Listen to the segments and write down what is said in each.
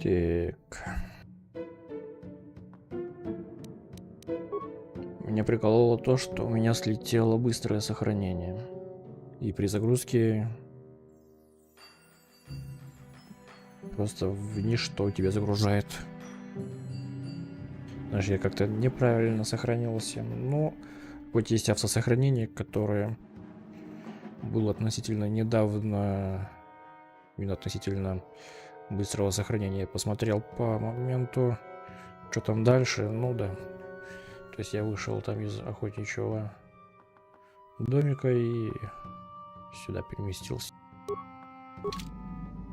Так. Меня прикололо то, что у меня слетело быстрое сохранение. И при загрузке просто в ничто тебя загружает. Знаешь, я как-то неправильно сохранился. Но хоть есть автосохранение, которое было относительно недавно, именно относительно быстрого сохранения. Я посмотрел по моменту, что там дальше. Ну да. То есть я вышел там из охотничьего домика и сюда переместился.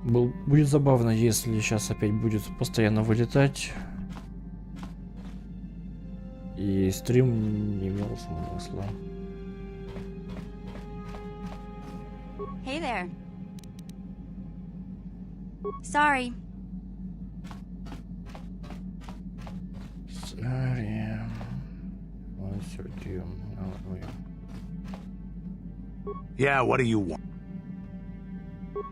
Будет забавно, если сейчас опять будет постоянно вылетать. И стрим не имел смысла. Hey there. Sorry. Sorry. Yeah, what do you want?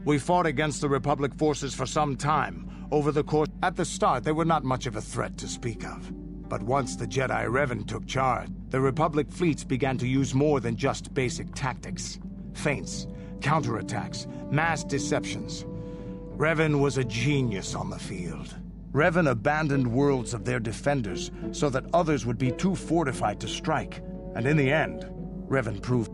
We fought against the Republic forces for some time. Over the course... At the start, they were not much of a threat to speak of. But once the Jedi Revan took charge, the Republic fleets began to use more than just basic tactics. Feints, counterattacks, mass deceptions. Revan was a genius on the field. Revan abandoned worlds of their defenders so that others would be too fortified to strike. And in the end, Revan proved...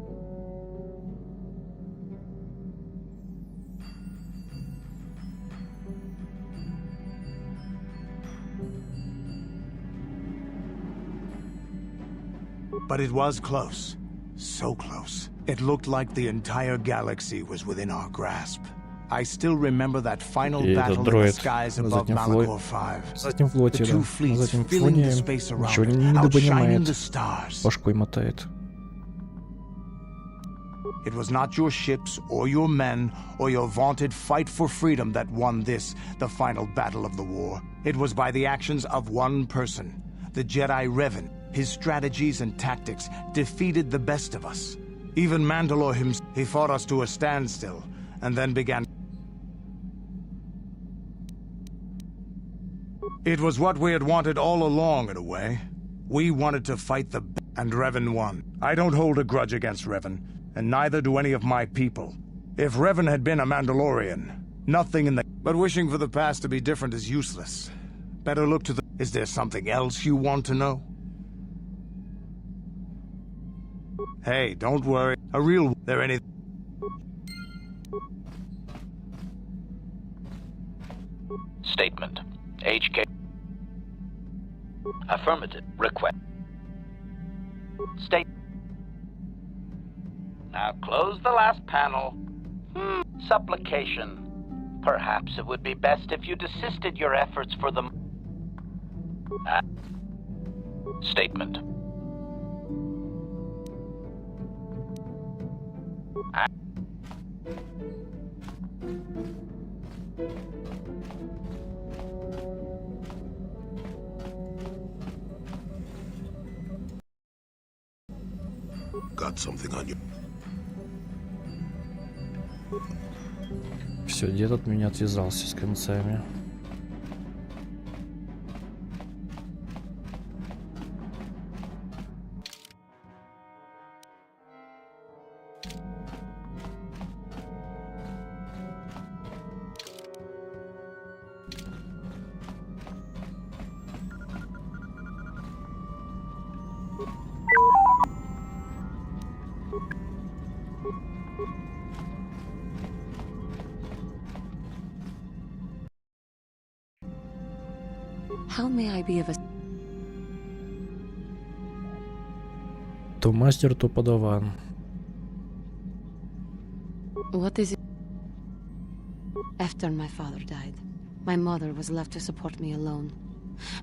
But it was close. So close. It looked like the entire galaxy was within our grasp. I still remember that final battle in the skies above Malachor 5. The two fleets filling the space around it, outshining the stars. Башкой мотает. It was not your ships or your men or your vaunted fight for freedom that won this, the final battle of the war. It was by the actions of one person, the Jedi Revan. His strategies and tactics defeated the best of us. Even Mandalore himself. He fought us to a standstill, and then began... It was what we had wanted all along, in a way. We wanted to fight the... And Revan won. I don't hold a grudge against Revan, and neither do any of my people. If Revan had been a Mandalorian, nothing in the... But wishing for the past to be different is useless. Better look to the... Is there something else you want to know? Hey, don't worry. A real... There any... Statement. HK. Affirmative. Request. State. Now close the last panel. Supplication. Perhaps it would be best if you desisted your efforts for the... Statement. Got something on you. Все, дед от меня отвязался с концами. How may I be of a... То мастер, то подаван. What is it? After my father died, my mother was left to support me alone.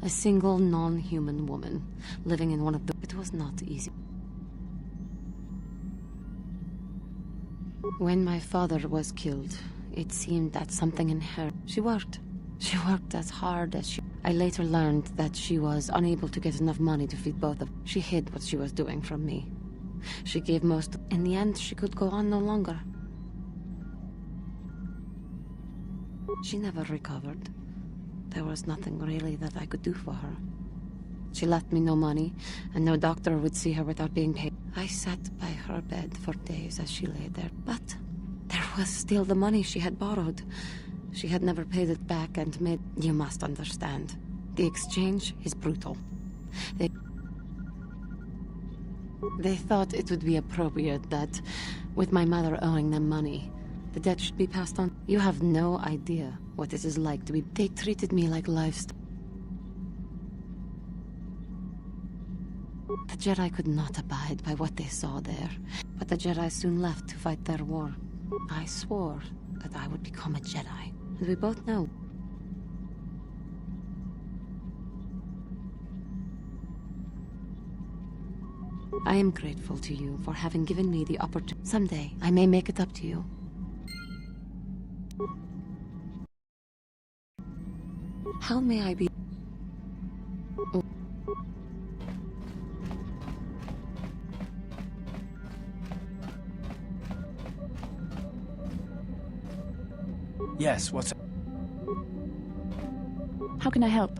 A single non-human woman, living in one of the... It was not easy. When my father was killed, it seemed that something in her... She worked as hard as she... I later learned that she was unable to get enough money to feed both of... She hid what she was doing from me. She gave most... In the end, she could go on no longer. She never recovered. There was nothing really that I could do for her. She left me no money, and no doctor would see her without being paid. I sat by her bed for days as she lay there, but there was still the money she had borrowed. She had never paid it back and made... You must understand. The exchange is brutal. They thought it would be appropriate that, with my mother owing them money, the debt should be passed on. You have no idea what it is like to be... They treated me like livestock. The Jedi could not abide by what they saw there, but the Jedi soon left to fight their war. I swore that I would become a Jedi, and we both know. I am grateful to you for having given me the opportunity. Someday, I may make it up to you. How may I be... Yes, what's... How can I help?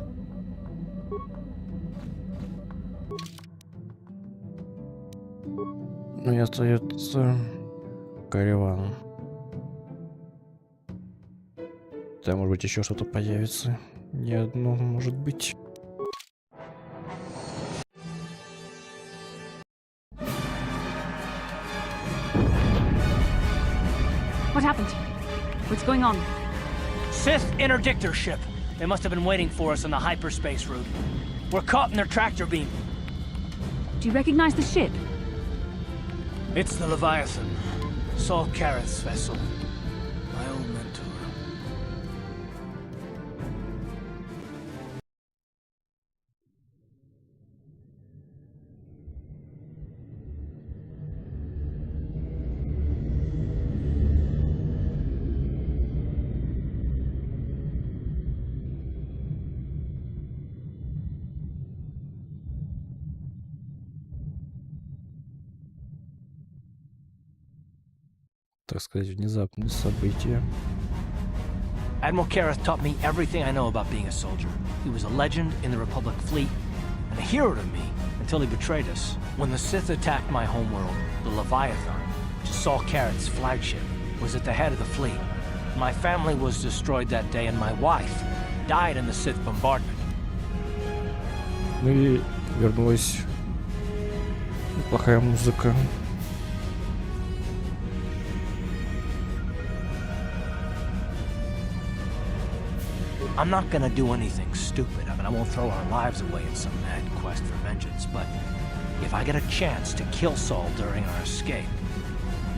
Ну и остается Кареван. Да, может быть, еще что-то появится. Не одно, может быть. What happened? What's going on? Sith interdictor ship. They must have been waiting for us on the hyperspace route. We're caught in their tractor beam. Do you recognize the ship? It's the Leviathan. Saul Kareth's vessel. My old mentor. Так сказать, внезапные события. Admiral Kareth taught me everything I know about being a soldier. He was a legend in the Republic fleet, and a hero to me until he betrayed us. When the Sith attacked my homeworld, the Leviathan, which is Saul Kareth's flagship, was at the head of the fleet. My family was destroyed that day, and my wife died in the Sith bombardment. Ну и вернулась неплохая музыка. I'm not gonna do anything stupid. I mean, I won't throw our lives away in some mad quest for vengeance, but if I get a chance to kill Saul during our escape,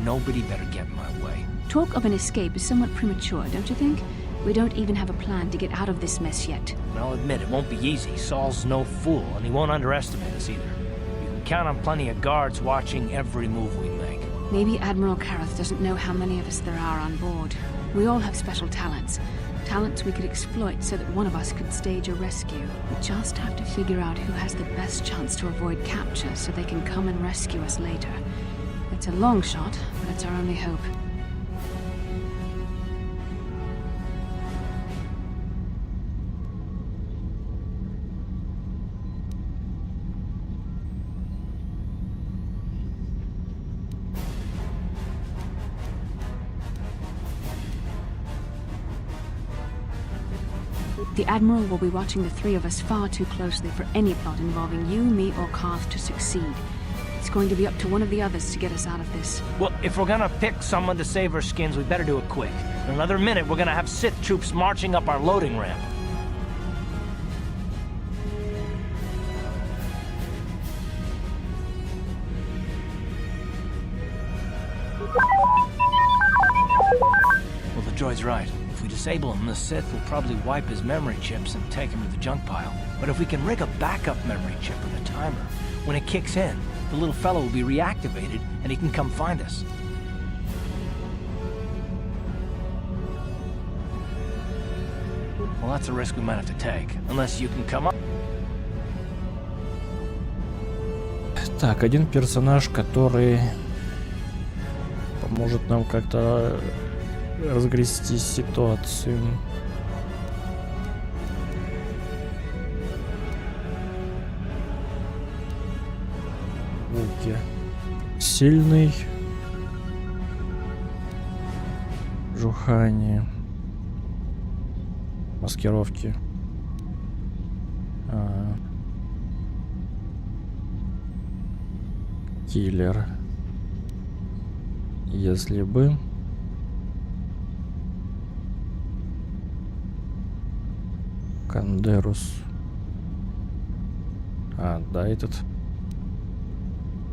nobody better get in my way. Talk of an escape is somewhat premature, don't you think? We don't even have a plan to get out of this mess yet. And I'll admit, it won't be easy. Saul's no fool, and he won't underestimate us either. You can count on plenty of guards watching every move we make. Maybe Admiral Kareth doesn't know how many of us there are on board. We all have special talents. Talents we could exploit so that one of us could stage a rescue. We just have to figure out who has the best chance to avoid capture so they can come and rescue us later. It's a long shot, but it's our only hope. The Admiral will be watching the three of us far too closely for any plot involving you, me, or Karth to succeed. It's going to be up to one of the others to get us out of this. Well, if we're gonna pick someone to save our skins, we better do it quick. In another minute, we're gonna have Sith troops marching up our loading ramp. Well, the droid's right. If we disable him, the Sith will probably wipe his memory chips and take him to the junk pile. But if we can rig a backup memory chip with a timer, when it kicks in, the little fellow will be reactivated and he can come find us. Well, that's a risk we might have to take, unless you can come up. Так, один персонаж, который поможет нам как-то разгрести ситуацию. довольно-таки сильный. Жухани. Маскировки. Киллер. Если бы... Кандерус. Да, этот.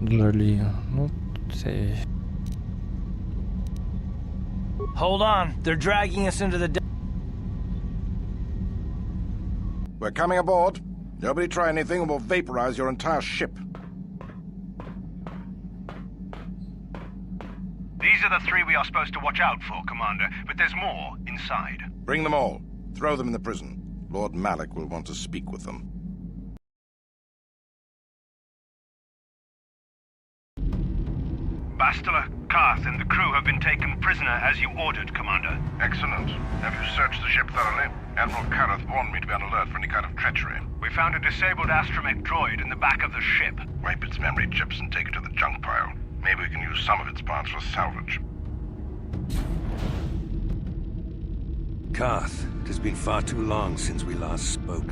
Джоли. Ну, Hold on, they're dragging us into the... We're coming aboard. Nobody try anything or we'll vaporize your entire ship. These are the 3 we are supposed to watch out for, Commander, but there's more inside. Bring them all. Throw them in the prison. Lord Malik will want to speak with them. Bastila, Karth, and the crew have been taken prisoner as you ordered, Commander. Excellent. Have you searched the ship thoroughly? Admiral Karth warned me to be on alert for any kind of treachery. We found a disabled astromech droid in the back of the ship. Wipe its memory chips and take it to the junk pile. Maybe we can use some of its parts for salvage. Karth, it has been far too long since we last spoke.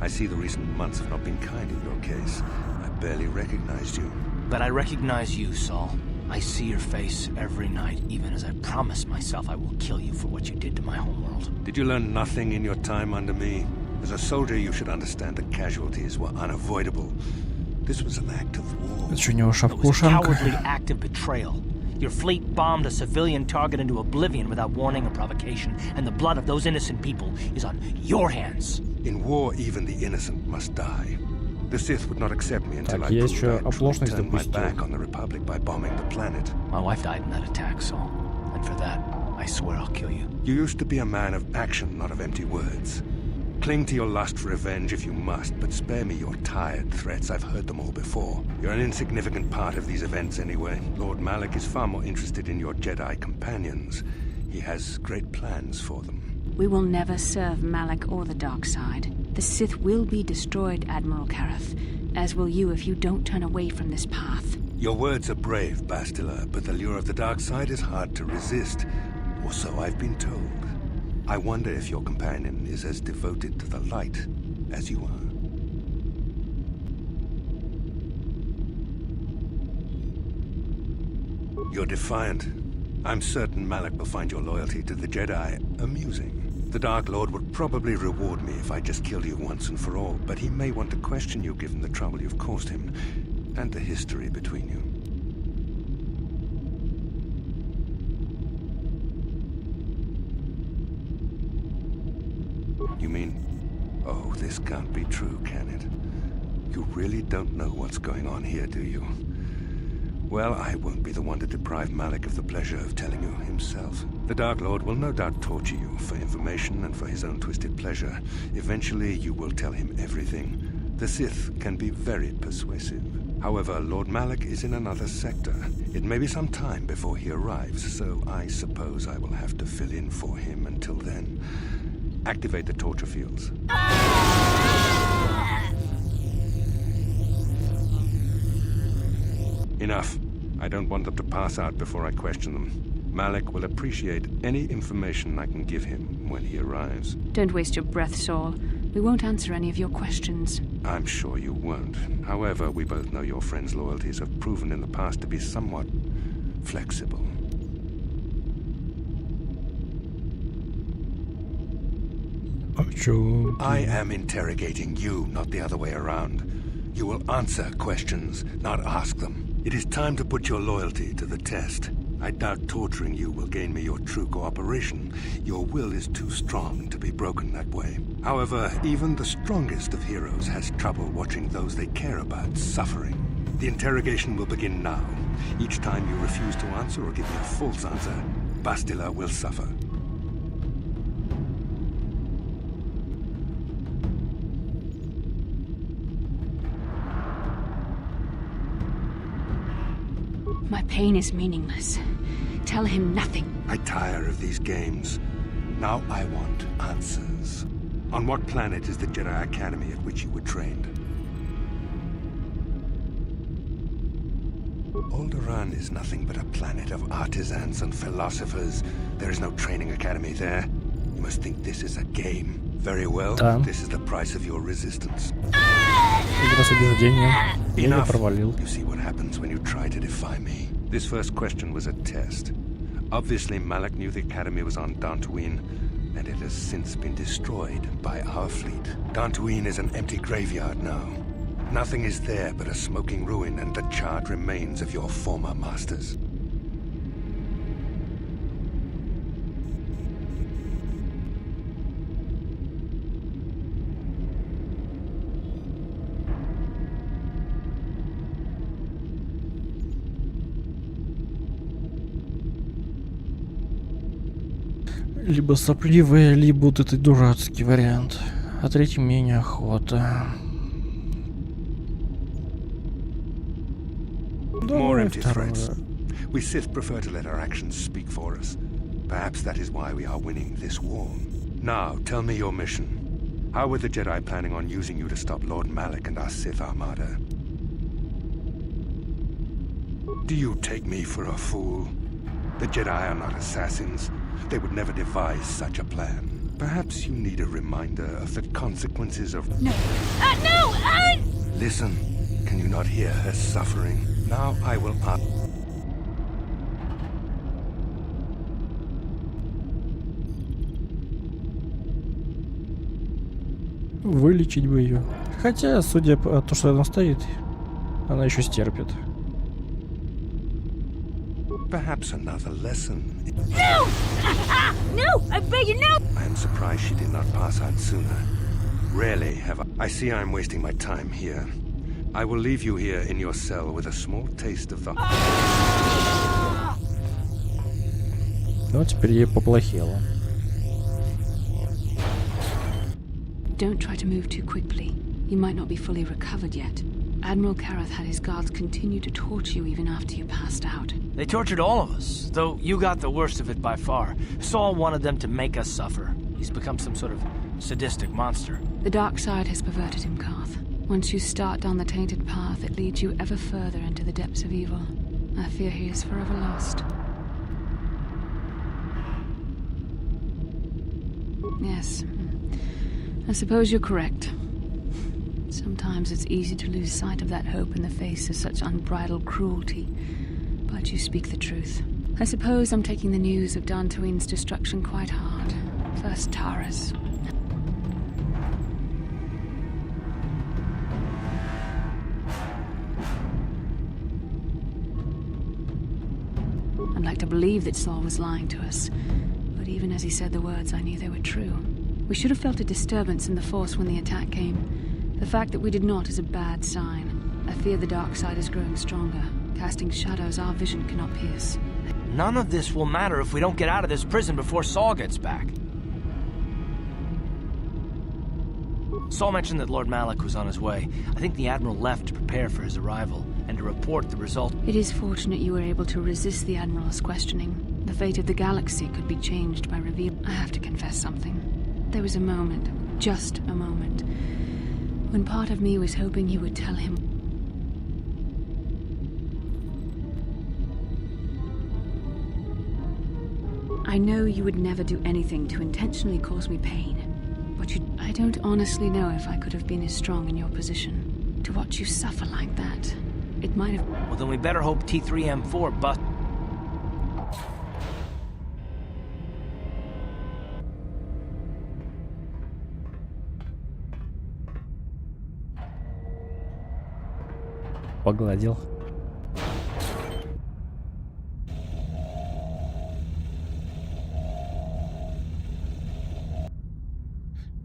I see the recent months have not been kind in your case. I barely recognized you. But I recognize you, Saul. I see your face every night, even as I promise myself I will kill you for what you did to my homeworld. Did you learn nothing in your time under me? As a soldier, you should understand that casualties were unavoidable. This was an act of war. Это что, у него It was a шапка-ушанка? cowardly act of betrayal. Your fleet bombed a civilian target into oblivion without warning or provocation, and the blood of those innocent people is on your hands. In war, even the innocent must die. The Sith would not accept me until Так, I я proved еще I had truly оплошность turned my допустил. back on the Republic by bombing the planet. My wife died in that attack, Saul. And for that, I swear I'll kill you. You used to be a man of action, not of empty words. Cling to your lust for revenge if you must, but spare me your tired threats. I've heard them all before. You're an insignificant part of these events anyway. Lord Malik is far more interested in your Jedi companions. He has great plans for them. We will never serve Malik or the dark side. The Sith will be destroyed, Admiral Karth, as will you if you don't turn away from this path. Your words are brave, Bastila, but the lure of the dark side is hard to resist. Or so I've been told. I wonder if your companion is as devoted to the light as you are. You're defiant. I'm certain Malik will find your loyalty to the Jedi amusing. The Dark Lord would probably reward me if I just killed you once and for all, but he may want to question you given the trouble you've caused him, and the history between you. You mean... Oh, this can't be true, can it? You really don't know what's going on here, do you? Well, I won't be the one to deprive Malik of the pleasure of telling you himself. The Dark Lord will no doubt torture you for information and for his own twisted pleasure. Eventually, you will tell him everything. The Sith can be very persuasive. However, Lord Malik is in another sector. It may be some time before he arrives, so I suppose I will have to fill in for him until then. Activate the torture fields. Enough. I don't want them to pass out before I question them. Malik will appreciate any information I can give him when he arrives. Don't waste your breath, Saul. We won't answer any of your questions. I'm sure you won't. However, we both know your friend's loyalties have proven in the past to be somewhat flexible. I am interrogating you, not the other way around. You will answer questions, not ask them. It is time to put your loyalty to the test. I doubt torturing you will gain me your true cooperation. Your will is too strong to be broken that way. However, even the strongest of heroes has trouble watching those they care about suffering. The interrogation will begin now. Each time you refuse to answer or give me a false answer, Bastila will suffer. My pain is meaningless. Tell him nothing. I tire of these games. Now I want answers. On what planet is the Jedi Academy at which you were trained? Alderaan is nothing but a planet of artisans and philosophers. There is no training academy there. You must think this is a game. Very well, this is the price of your resistance. Игра с убеждением. Я ее провалил. You see what happens when you try to defy me. This first question was a test. Obviously, Malik knew the academy was on Dantooine, and it has since been destroyed by our fleet. Dantooine is an empty graveyard now. Nothing is there but a smoking ruin and the charred remains of your former masters. Либо сопливые, либо вот этот дурацкий вариант. А третий мне неохота. More empty threats. We Sith prefer to let our actions speak for us. Perhaps that is why we are winning this war. Now, tell me your mission. How were the Jedi planning on using you to stop Lord Malik and our Sith Armada? Do you take me for a fool? The Jedi are not assassins. They would never devise such a plan. Perhaps you need a reminder of the consequences of... No. No! Listen. Can you not hear her suffering? Now I will ask... Вылечить бы ее. Хотя, судя по тому, что она стоит, она еще стерпит. Perhaps another lesson. No! No! I beg you, no! I am surprised she did not pass out sooner. Rarely have I see I am wasting my time here. I will leave you here in your cell with a small taste of the... Ну, теперь ей поплохело. Don't try to move too quickly. You might not be fully recovered yet. Admiral Kareth had his guards continue to torture you even after you passed out. They tortured all of us, though you got the worst of it by far. Saul wanted them to make us suffer. He's become some sort of sadistic monster. The dark side has perverted him, Karth. Once you start down the tainted path, it leads you ever further into the depths of evil. I fear he is forever lost. Yes. I suppose you're correct. Sometimes it's easy to lose sight of that hope in the face of such unbridled cruelty. But you speak the truth. I suppose I'm taking the news of Dantooine's destruction quite hard. First Tara's. I'd like to believe that Saul was lying to us. But even as he said the words, I knew they were true. We should have felt a disturbance in the Force when the attack came. The fact that we did not is a bad sign. I fear the dark side is growing stronger, casting shadows our vision cannot pierce. None of this will matter if we don't get out of this prison before Saul gets back. Saul mentioned that Lord Malik was on his way. I think the Admiral left to prepare for his arrival, and to report the result. It is fortunate you were able to resist the Admiral's questioning. The fate of the galaxy could be changed by reveal. I have to confess something. There was a moment, just a moment, when part of me was hoping you would tell him. I know you would never do anything to intentionally cause me pain, but I don't honestly know if I could have been as strong in your position. To watch you suffer like that, it might have... Well, then we better hope T3M4 bust... Погладил.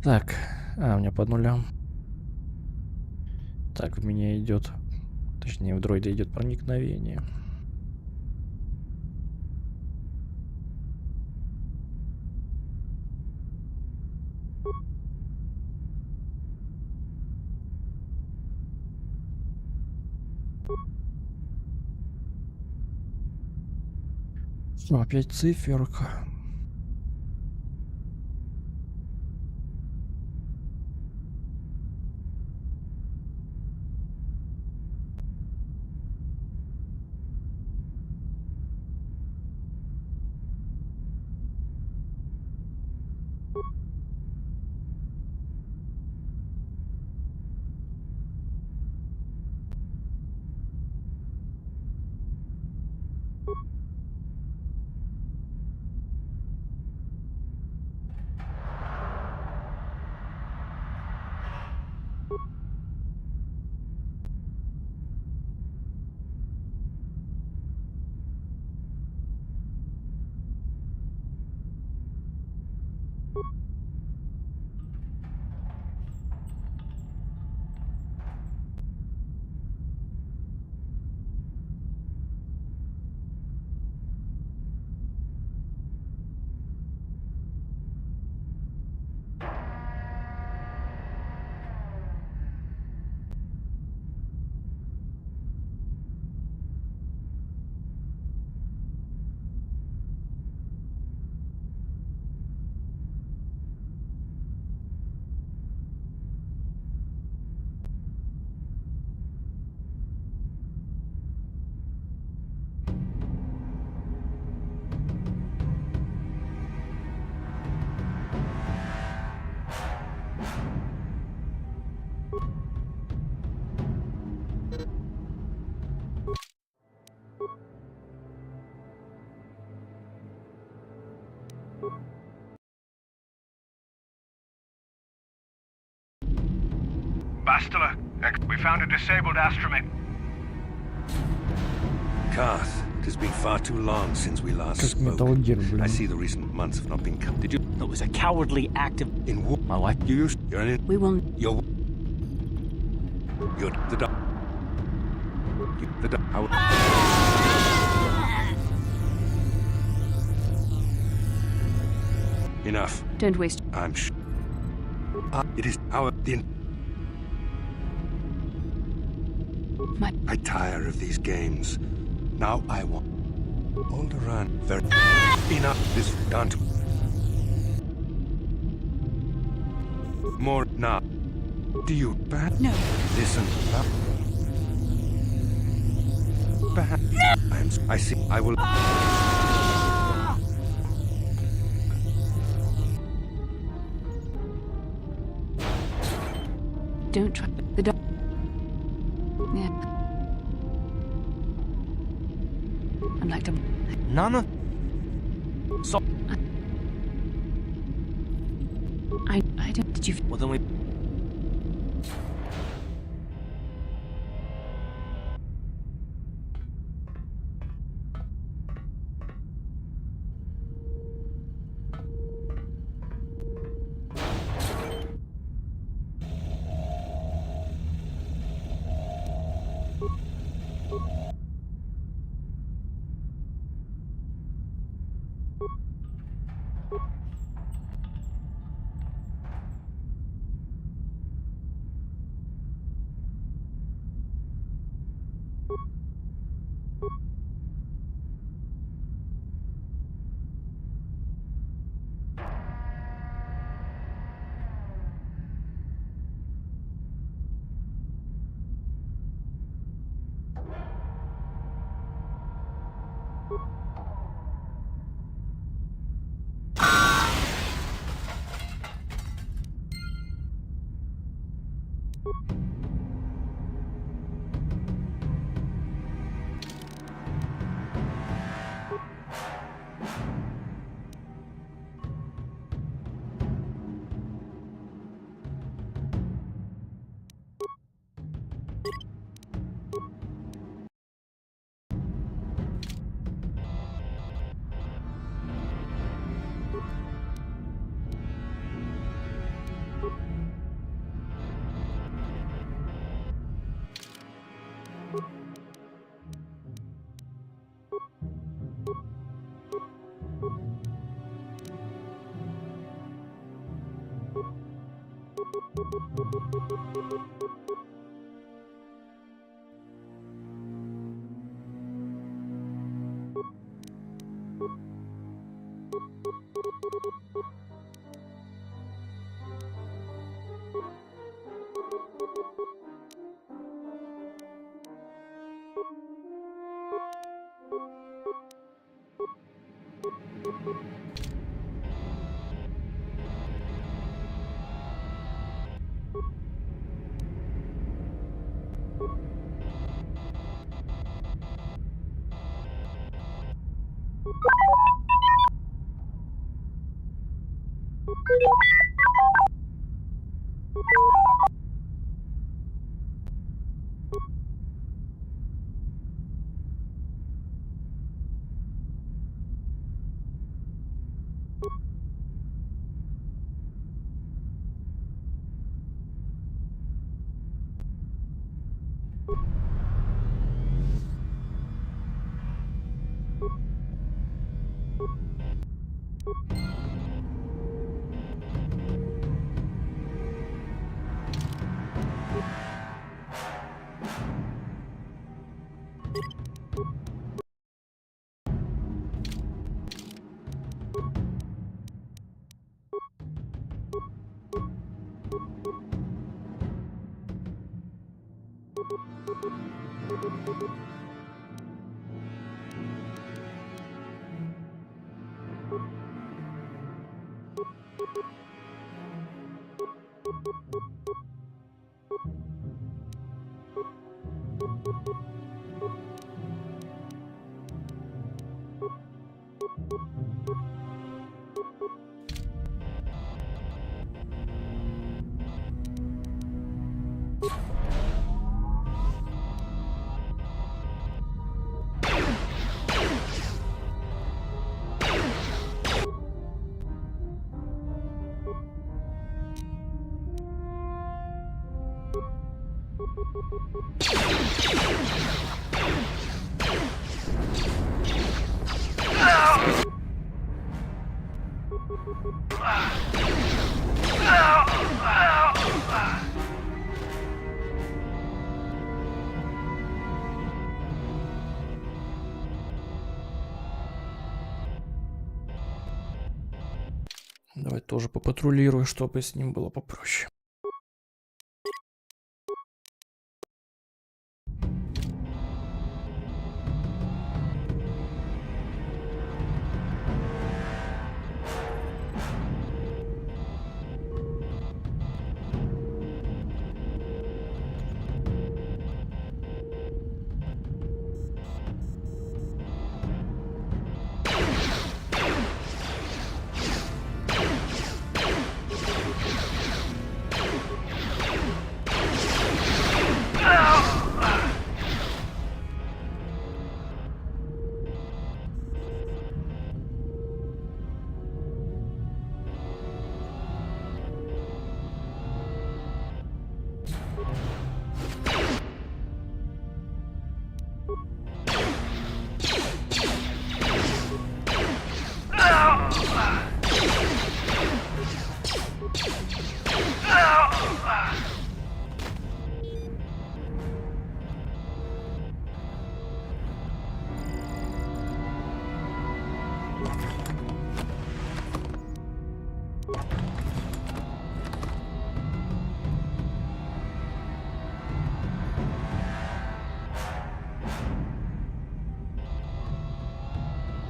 Так, у меня под нулем. Так, в меня идет, точнее, в дроида идет проникновение. Опять циферка. Bastila, we found a disabled astromech. Karth, it has been far too long since we last Как spoke. Metal Gear, блин. I see the recent months have not been cut. Did you? It was a cowardly act of... In war? My wife... You used... You're in... We will... You're... You're the doc... You... The doc... How... Enough. Don't waste... I'm it is our... The... I tire of these games. Now I want... Alderaan... Very... Enough. This... Don't... More... Now. Do you... Bad? No. Listen. Bad. I see. I will... Don't try... The dog... Yeah. I'd like to... None of... So... I don't... Did you... Well, then we... Давай тоже попатрулирую, чтобы с ним было попроще.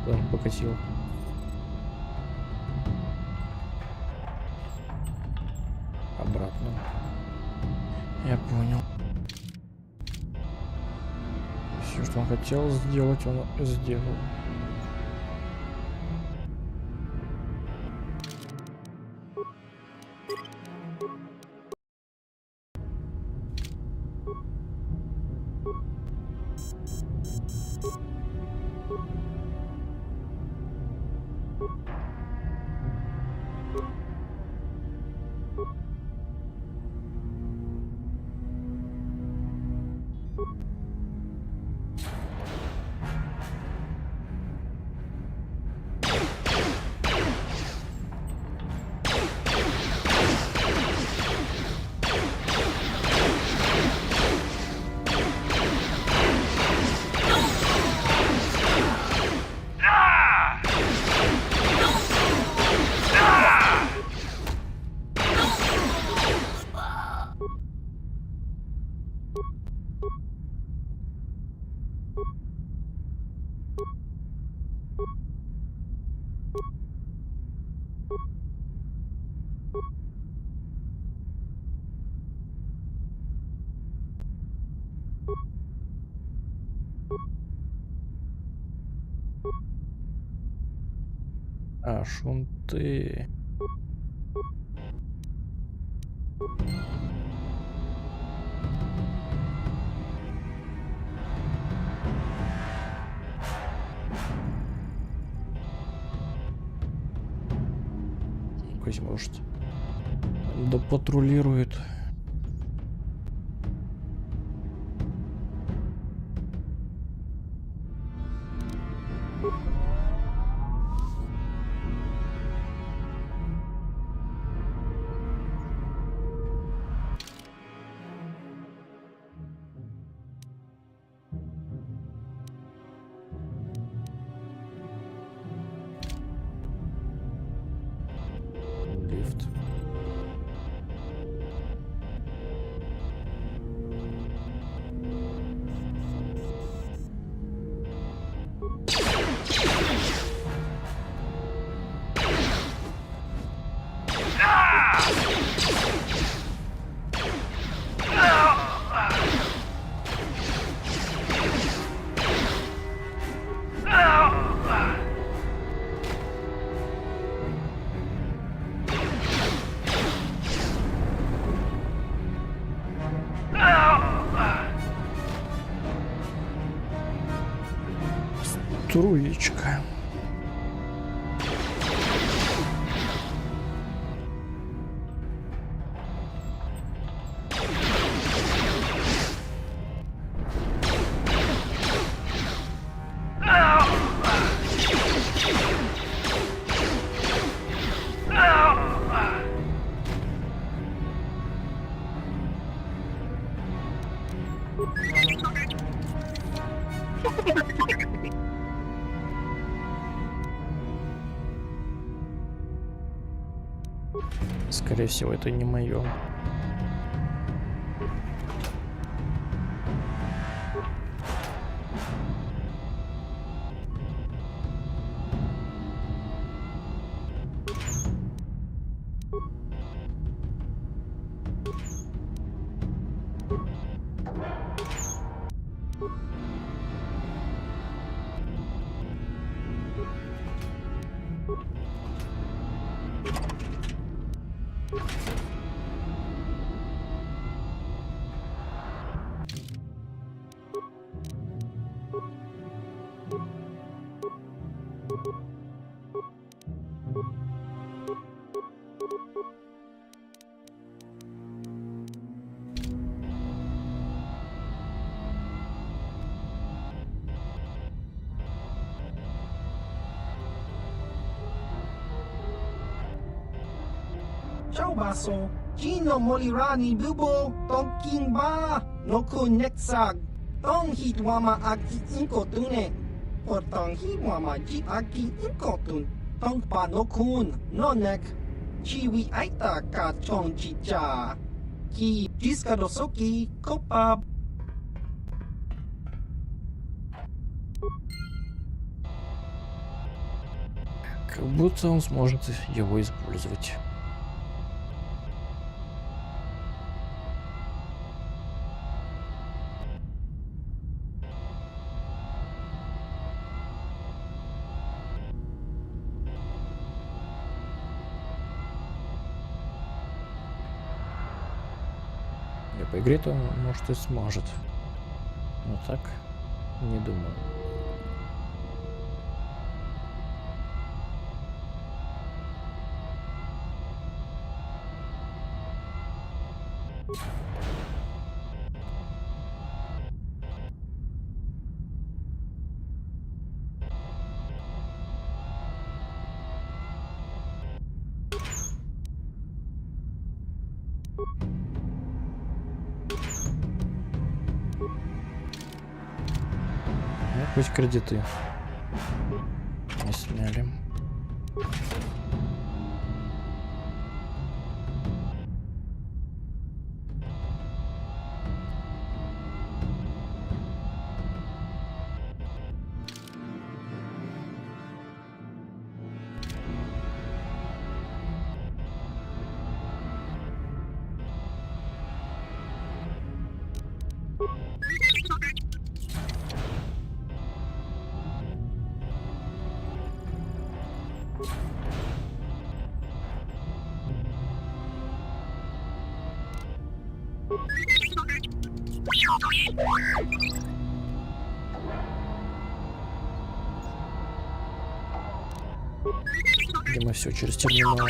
Да, покатил. Обратно. Я понял. Все, что он хотел сделать, он сделал. А, шунты. Пусть, может, допатрулирует. Труечка. Скорее всего, это не мое. Ciao baso, Gino Molirani Bubo, Tonkin Ba, Noku Nexag, Tong Hitwama Aki Inkotune, or Tong Hitwama Ji Aki Inkotun, Tong Panokun, Nonek, Chiwi Aita Ka Chong Chicha, Ki Jiskadosoki, Kopa. Как будто он сможет его использовать. По игре-то, может, и сможет. Но так, не думаю. Пусть кредиты не сняли. Видимо, все через терминал.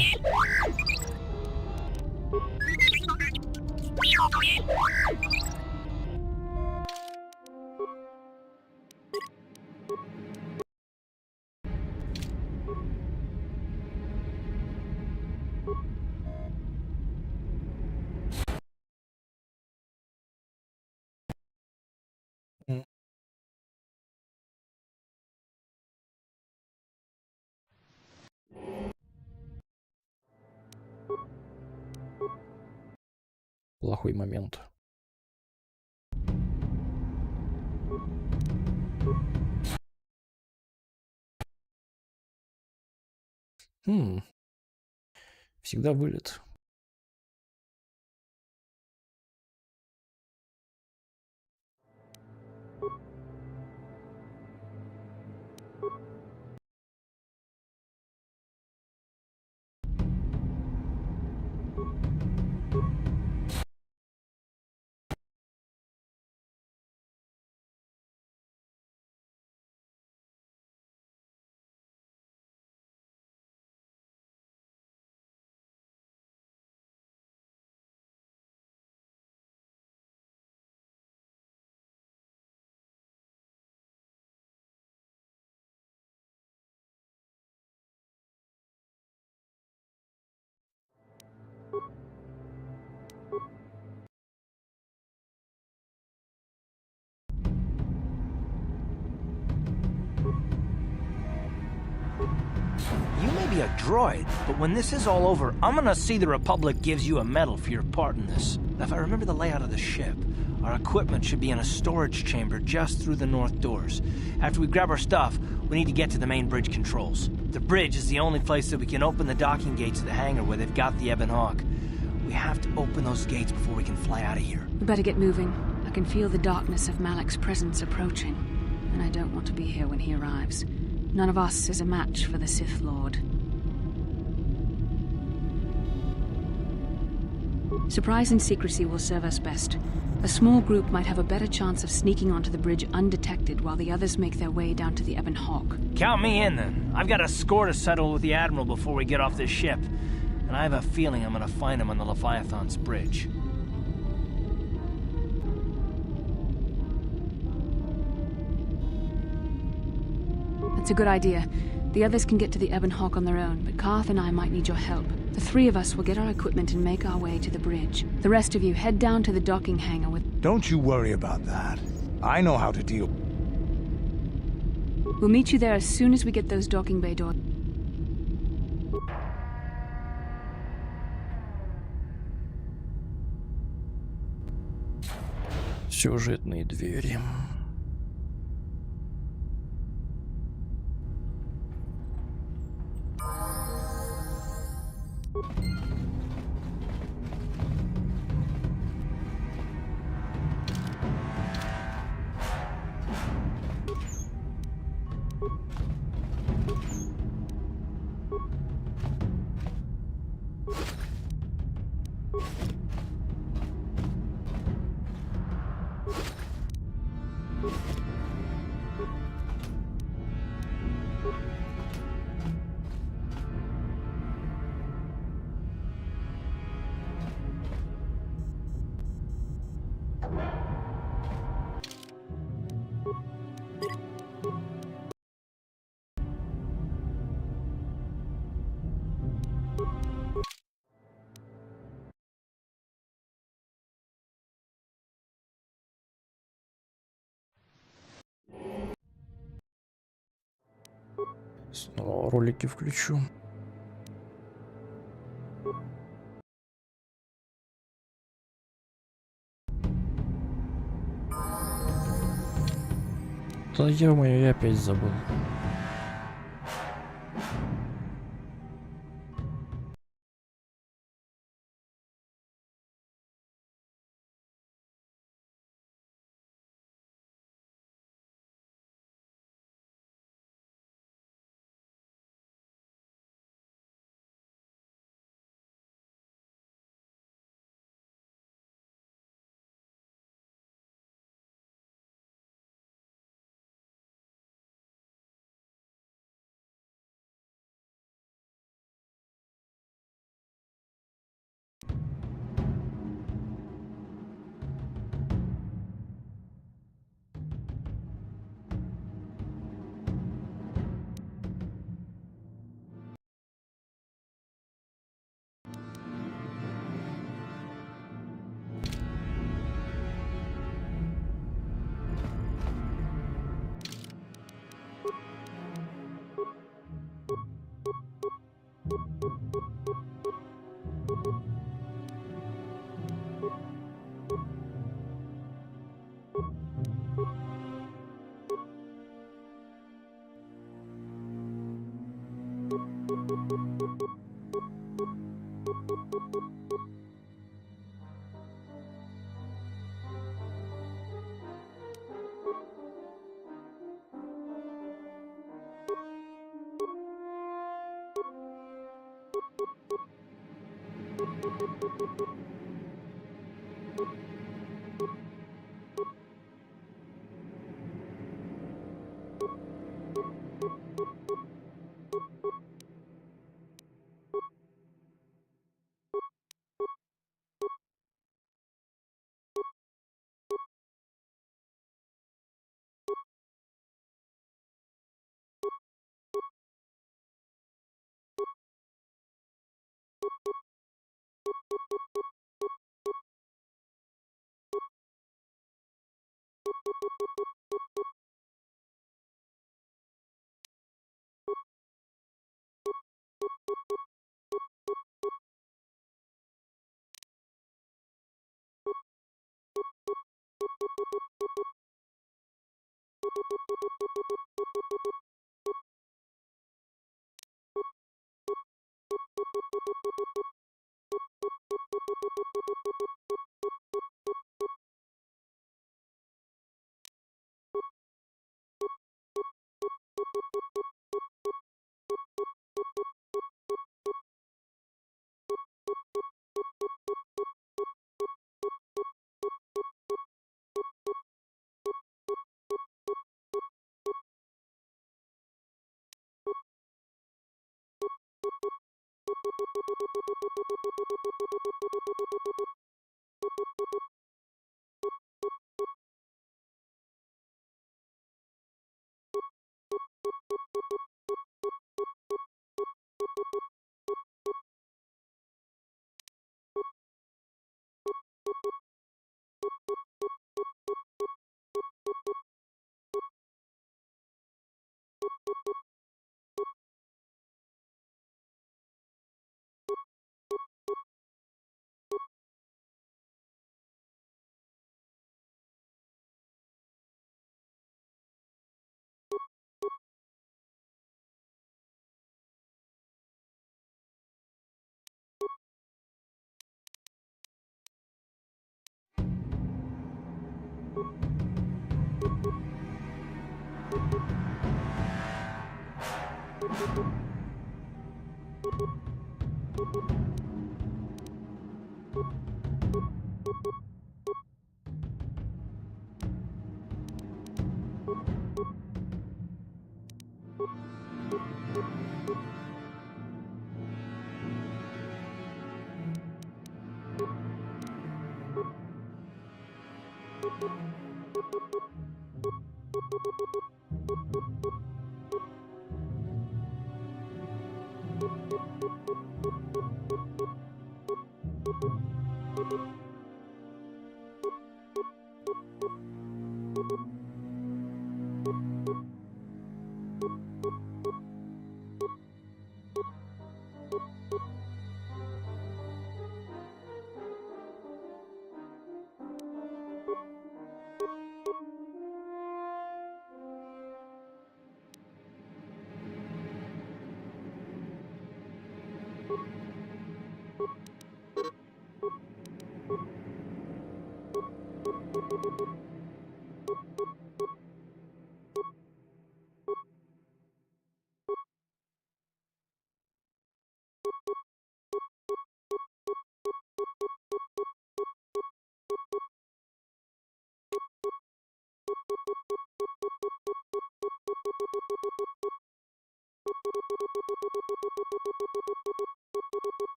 Плохой момент. Всегда вылет. be a droid, but when this is all over, I'm gonna see the Republic gives you a medal for your part in this. If I remember the layout of the ship, our equipment should be in a storage chamber just through the north doors. After we grab our stuff, we need to get to the main bridge controls. The bridge is the only place that we can open the docking gates of the hangar where they've got the Ebon Hawk. We have to open those gates before we can fly out of here. We better get moving. I can feel the darkness of Malik's presence approaching, and I don't want to be here when he arrives. None of us is a match for the Sith Lord. Surprise and secrecy will serve us best. A small group might have a better chance of sneaking onto the bridge undetected while the others make their way down to the Ebon Hawk. Count me in, then. I've got a score to settle with the Admiral before we get off this ship, and I have a feeling I'm gonna find him on the Leviathan's bridge. That's a good idea. The others can get to the Ebon Hawk on their own, but Karth and I might need your help. The three of us will get our equipment and make our way to the bridge. The rest of you head down to the docking hangar with... Don't you worry about that. I know how to deal. We'll meet you there as soon as we get those docking bay doors. Сюжетные двери. Снова ролики включу. Да ё-моё, я опять забыл.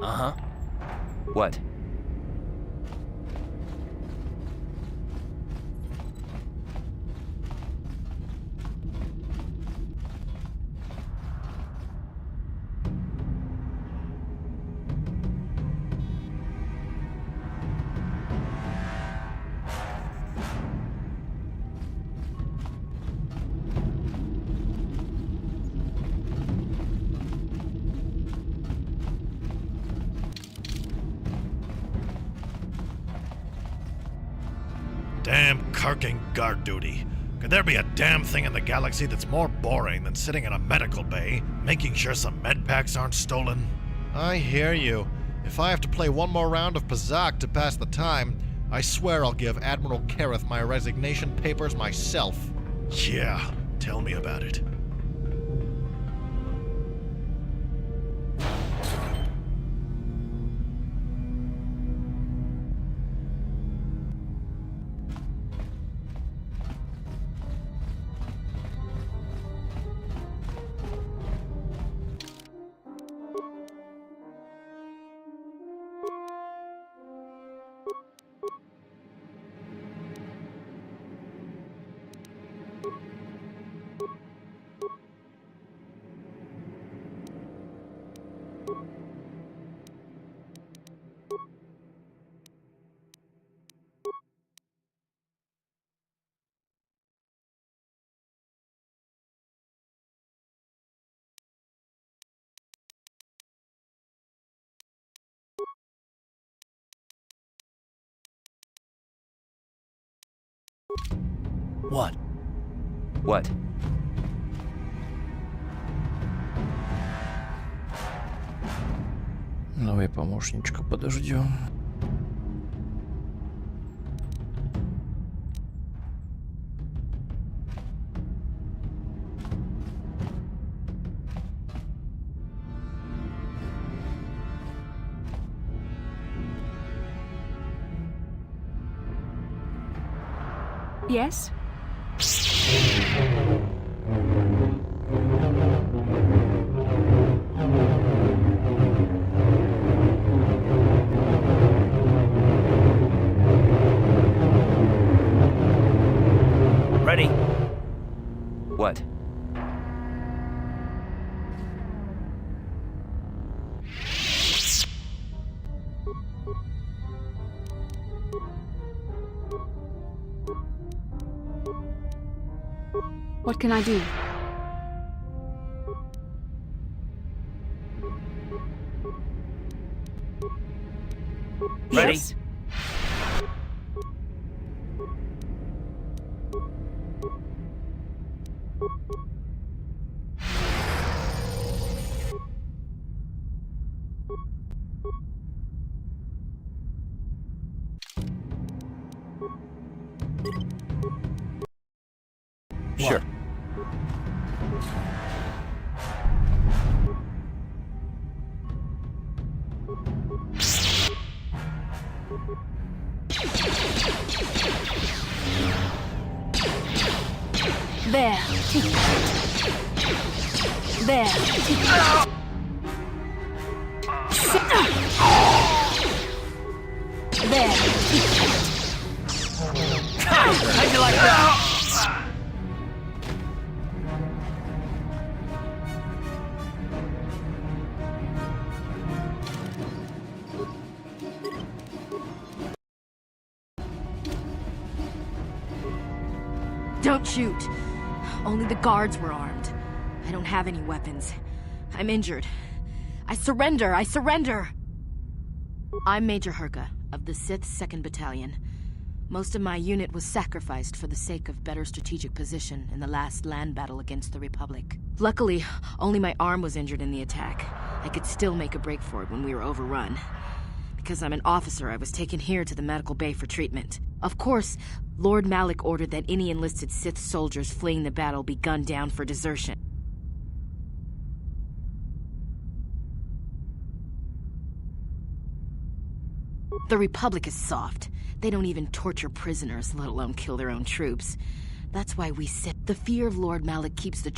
Uh-huh. What? Damn carking guard duty. Could there be a damn thing in the galaxy that's more boring than sitting in a medical bay, making sure some med packs aren't stolen? I hear you. If I have to play one more round of Pazak to pass the time, I swear I'll give Admiral Kareth my resignation papers myself. Yeah, tell me about it. What? What? Давай, помощничка, подождем. Yes? Ready? What? What can I do? Ready? Yes? Sure. There. There. There. How'd you like that? Don't shoot. Only the guards were armed. I don't have any weapons. I'm injured. I surrender! I surrender! I'm Major Herka, of the 6th 2nd Battalion. Most of my unit was sacrificed for the sake of better strategic position in the last land battle against the Republic. Luckily, only my arm was injured in the attack. I could still make a break for it when we were overrun. Because I'm an officer, I was taken here to the medical bay for treatment. Of course, Lord Malik ordered that any enlisted Sith soldiers fleeing the battle be gunned down for desertion. The Republic is soft. They don't even torture prisoners, let alone kill their own troops. That's why we said the fear of Lord Malik keeps the...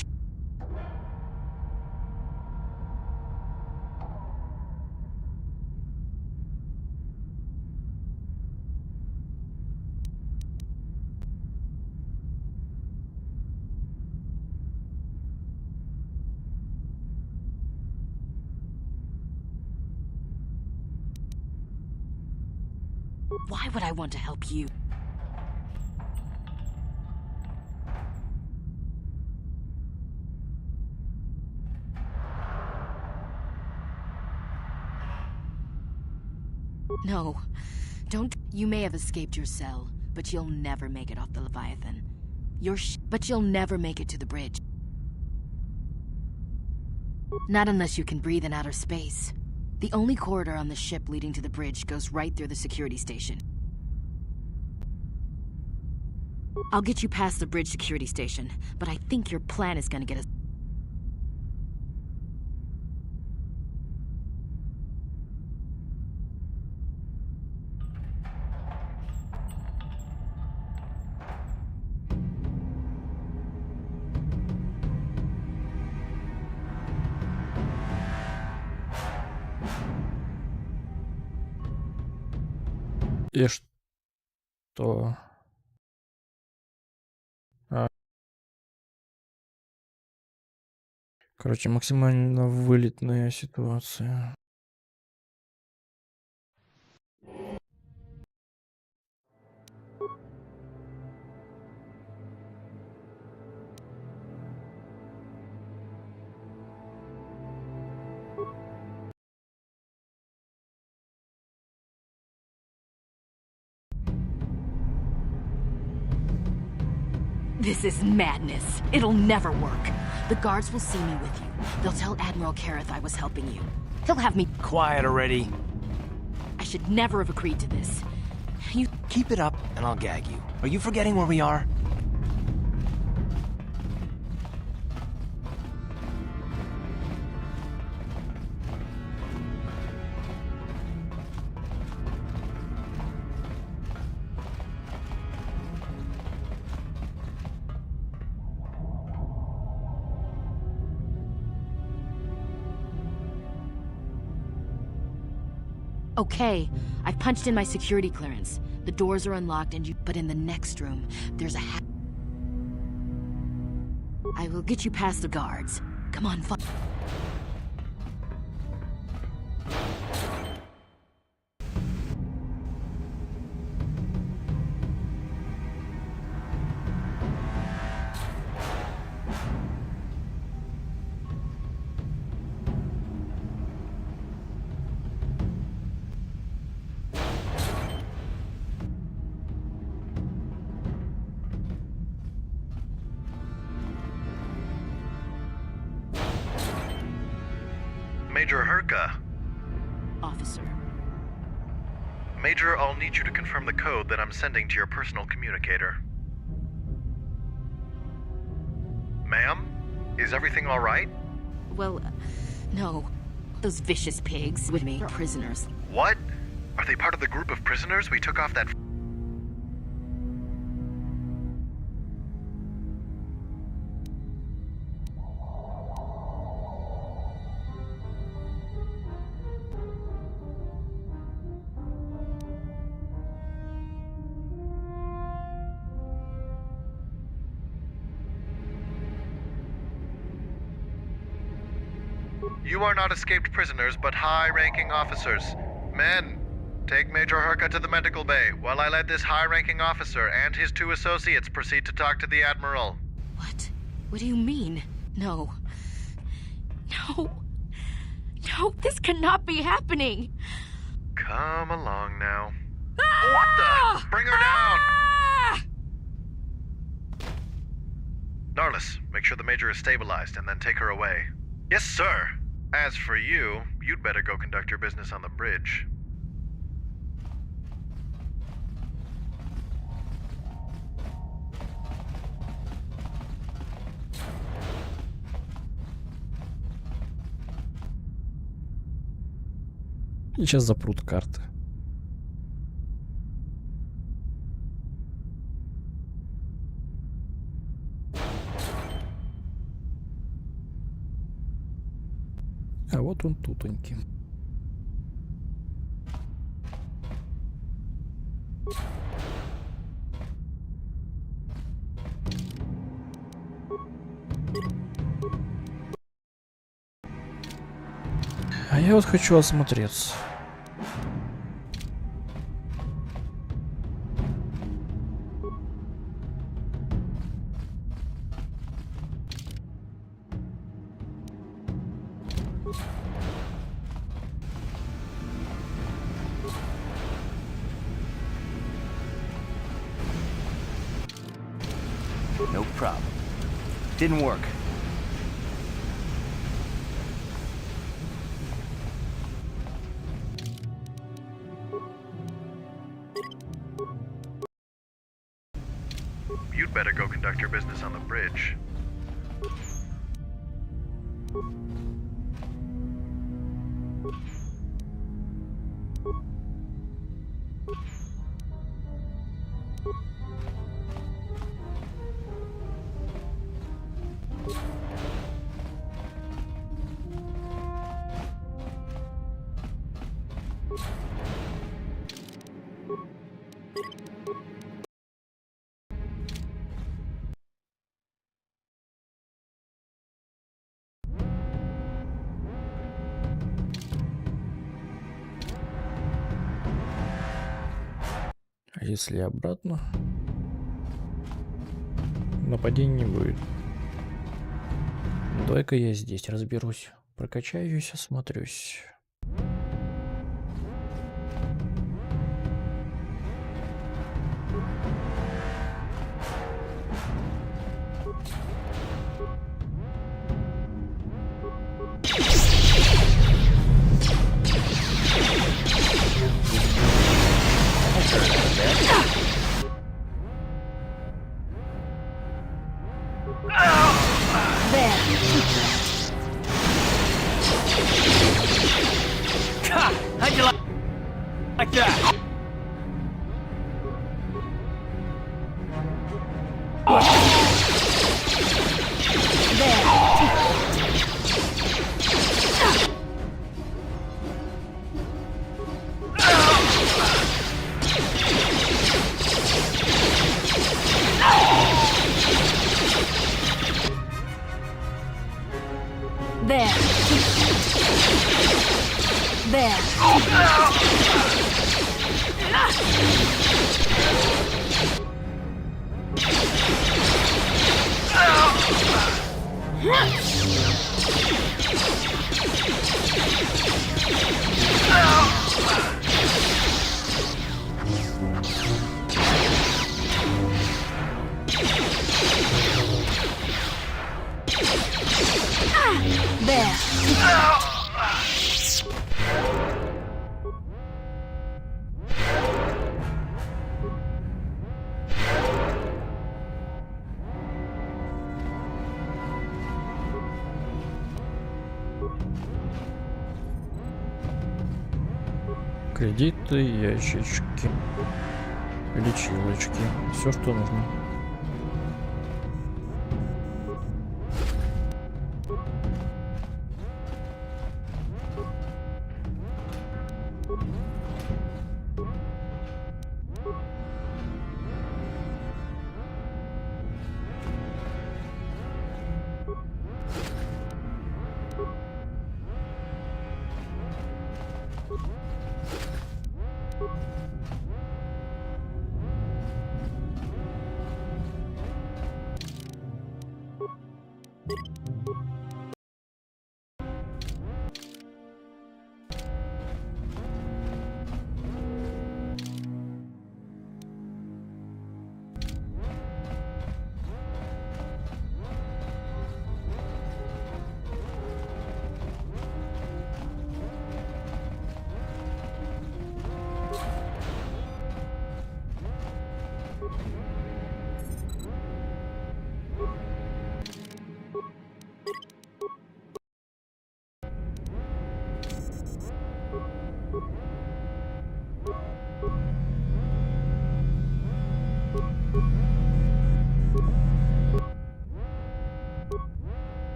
Why would I want to help you? No, don't. You may have escaped your cell, but you'll never make it off the Leviathan. But you'll never make it to the bridge. Not unless you can breathe in outer space. The only corridor on the ship leading to the bridge goes right through the security station. I'll get you past the bridge security station, but I think your plan is gonna get us... И что? Короче, максимально вылетная ситуация. This is madness. It'll never work. The guards will see me with you. They'll tell Admiral Kareth I was helping you. He'll have me— Quiet already. I should never have agreed to this. You— Keep it up, and I'll gag you. Are you forgetting where we are? Okay, I've punched in my security clearance. The doors are unlocked and but in the next room, there's a I will get you past the guards. Come on, Major Herka. Officer. Major, I'll need you to confirm the code that I'm sending to your personal communicator. Ma'am? Is everything all right? Well, no. Those vicious pigs with me are prisoners. What? Are they part of the group of prisoners we took off that... You are not escaped prisoners, but high-ranking officers. Men, take Major Herka to the medical bay, while I let this high-ranking officer and his 2 associates proceed to talk to the Admiral. What? What do you mean? No. No. No, this cannot be happening. Come along now. What the? Bring her down! Narlis, make sure the Major is stabilized and then take her away. Yes, sir. As for you, you'd better go conduct your business on the bridge. И сейчас запрут карты. А вот он тутоньки. А я вот хочу осмотреться. No problem. Didn't work. You'd better go conduct your business on the bridge. А если обратно? Нападения не будет. Давай-ка я здесь разберусь. Прокачаюсь, осмотрюсь. There. How'd you like that? There. There. There. Кредиты, ящички, лечилочки. Все, что нужно.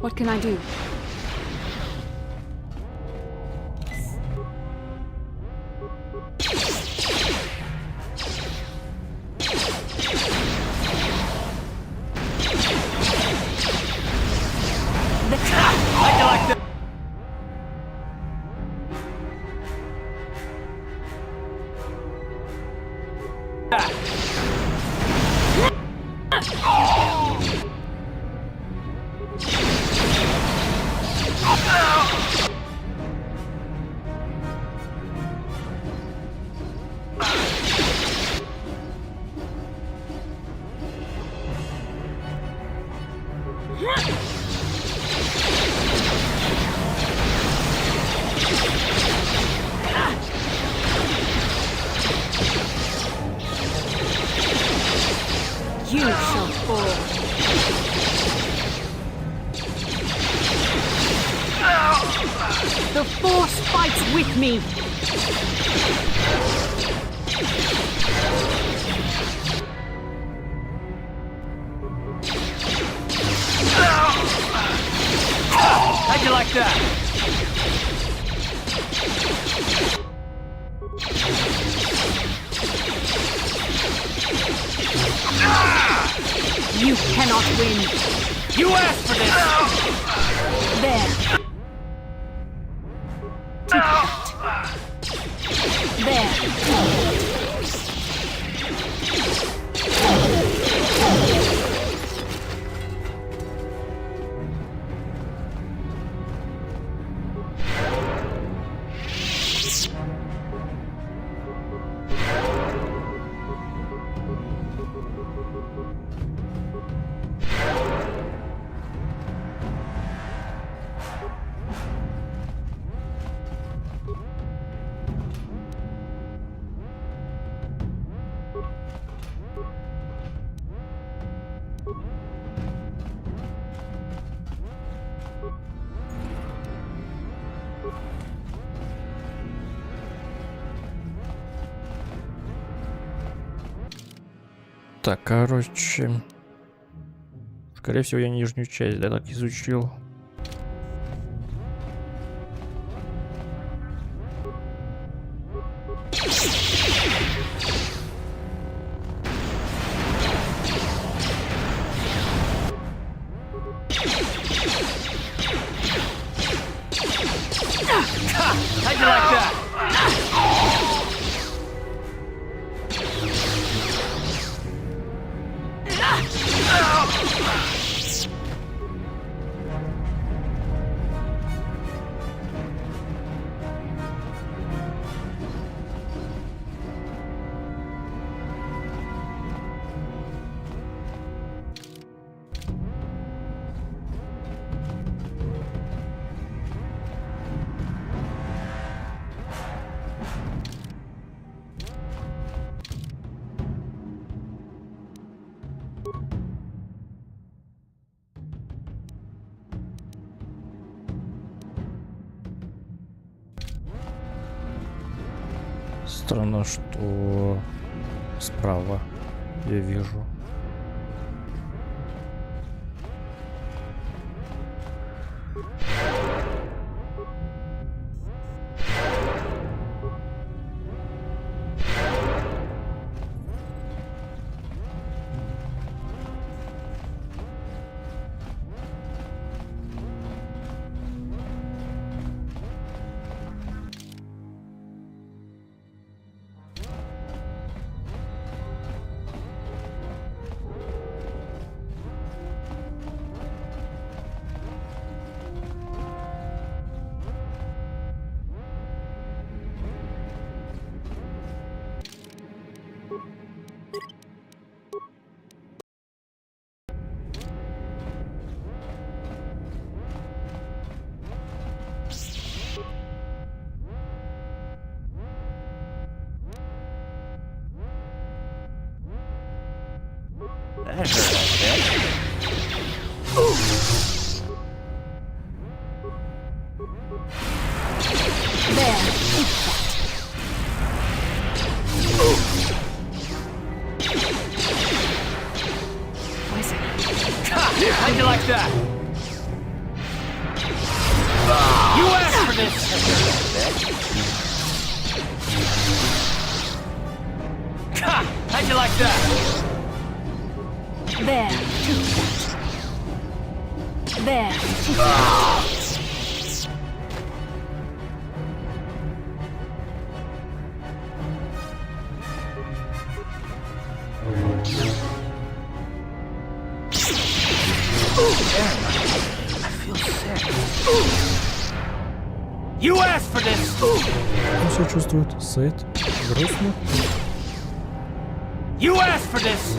What can I do? You shall fall. The Force fights with me! How'd you like that? You cannot win. You asked for this! There. There. Так, короче... Скорее всего, я нижнюю часть, да, так изучил. How'd you like that? Странно, что справа я вижу. That hurt How'd you like that? You asked for this! How'd you like that? There. There. I feel sick. You asked for this! Он себя чувствует сыт, грустно. You asked for this!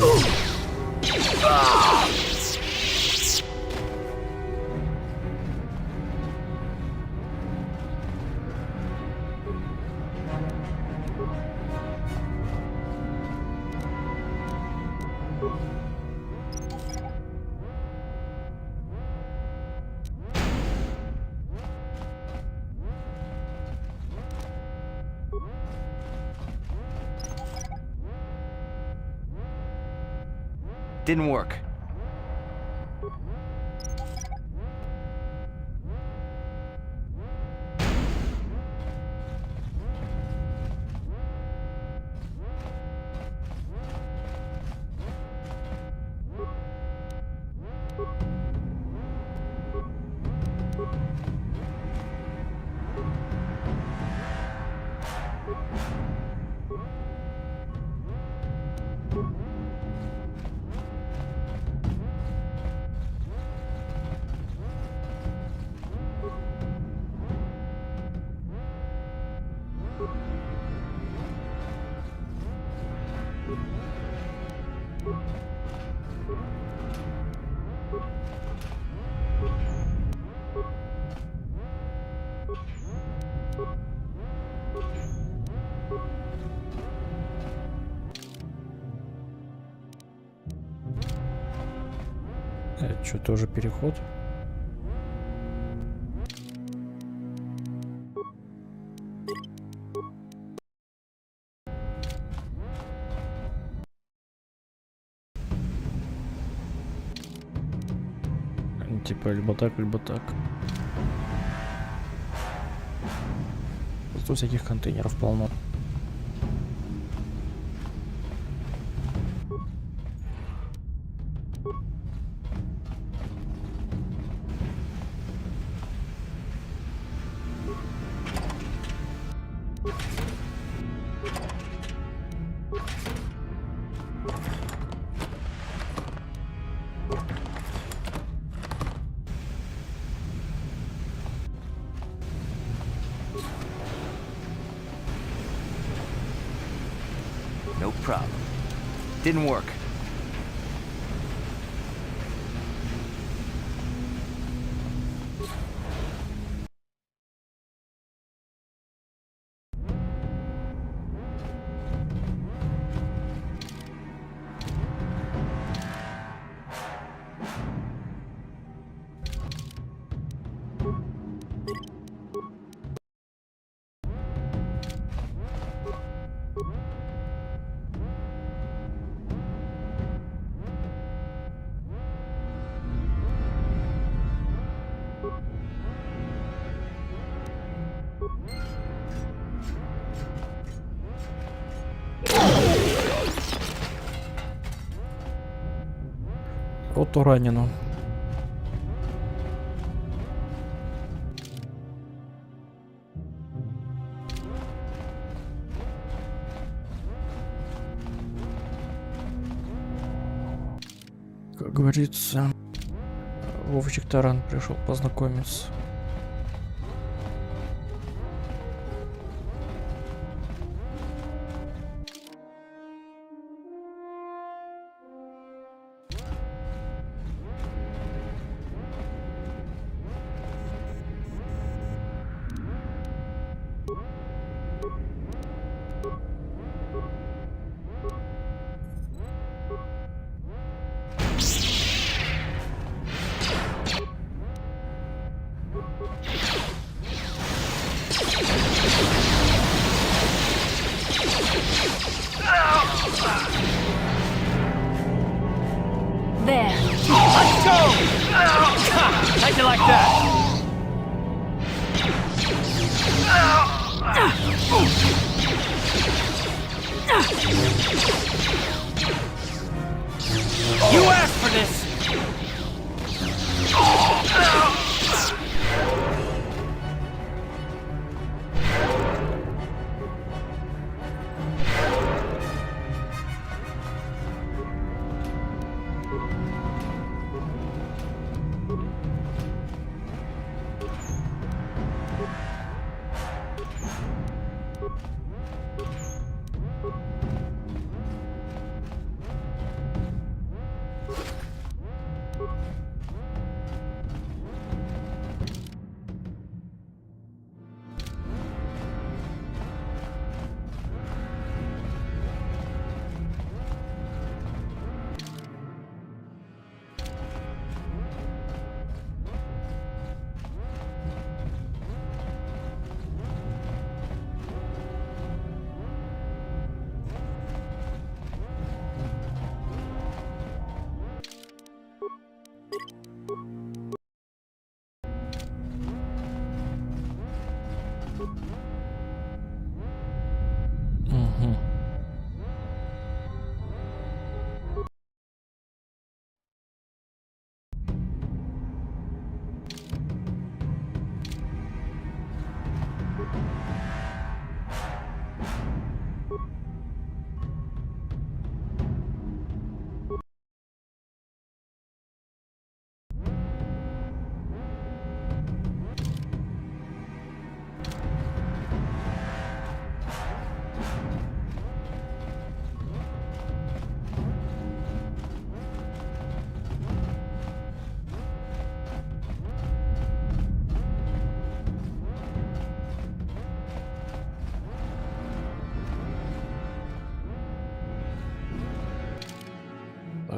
Didn't work. Это что, тоже переход? Типа либо так, либо так. Тут всяких контейнеров полно. No problem. Didn't work. Роту ранено. Как говорится, Вовчик Таран пришел познакомиться. There. Let's go! How'd you like that? You asked for this! Угу.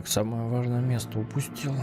Так, самое важное место упустил.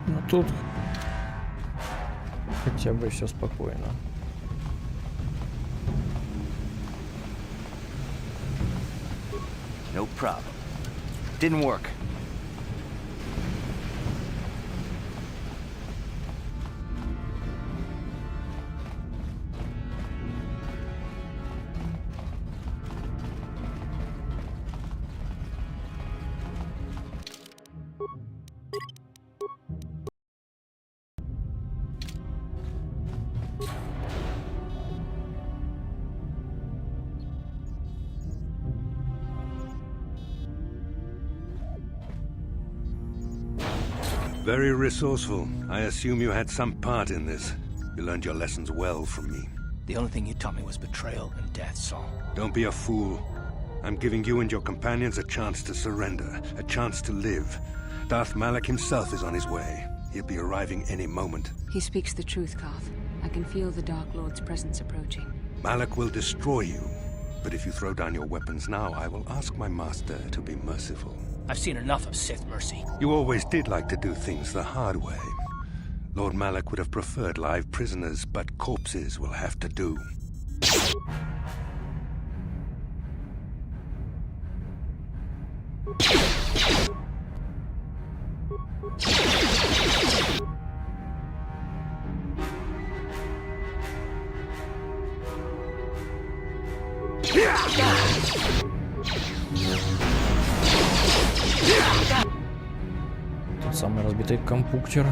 Ну тут хотя бы все спокойно. No problem. Didn't work. Very resourceful. I assume you had some part in this. You learned your lessons well from me. The only thing you taught me was betrayal and death, Saul. Don't be a fool. I'm giving you and your companions a chance to surrender, a chance to live. Darth Malak himself is on his way. He'll be arriving any moment. He speaks the truth, Carth. I can feel the Dark Lord's presence approaching. Malak will destroy you. But if you throw down your weapons now, I will ask my master to be merciful. I've seen enough of Sith mercy. You always did like to do things the hard way. Lord Malak would have preferred live prisoners, but corpses will have to do. Тот самый разбитый компьютер.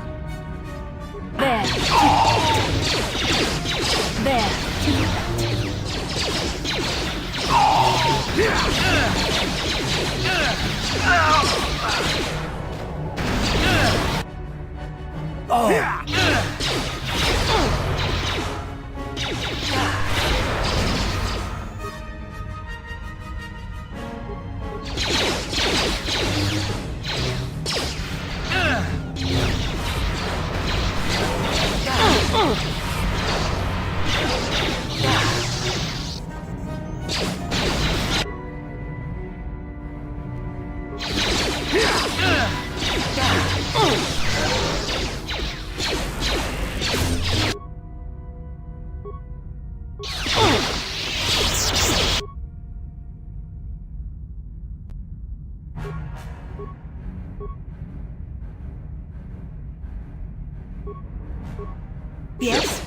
Yes?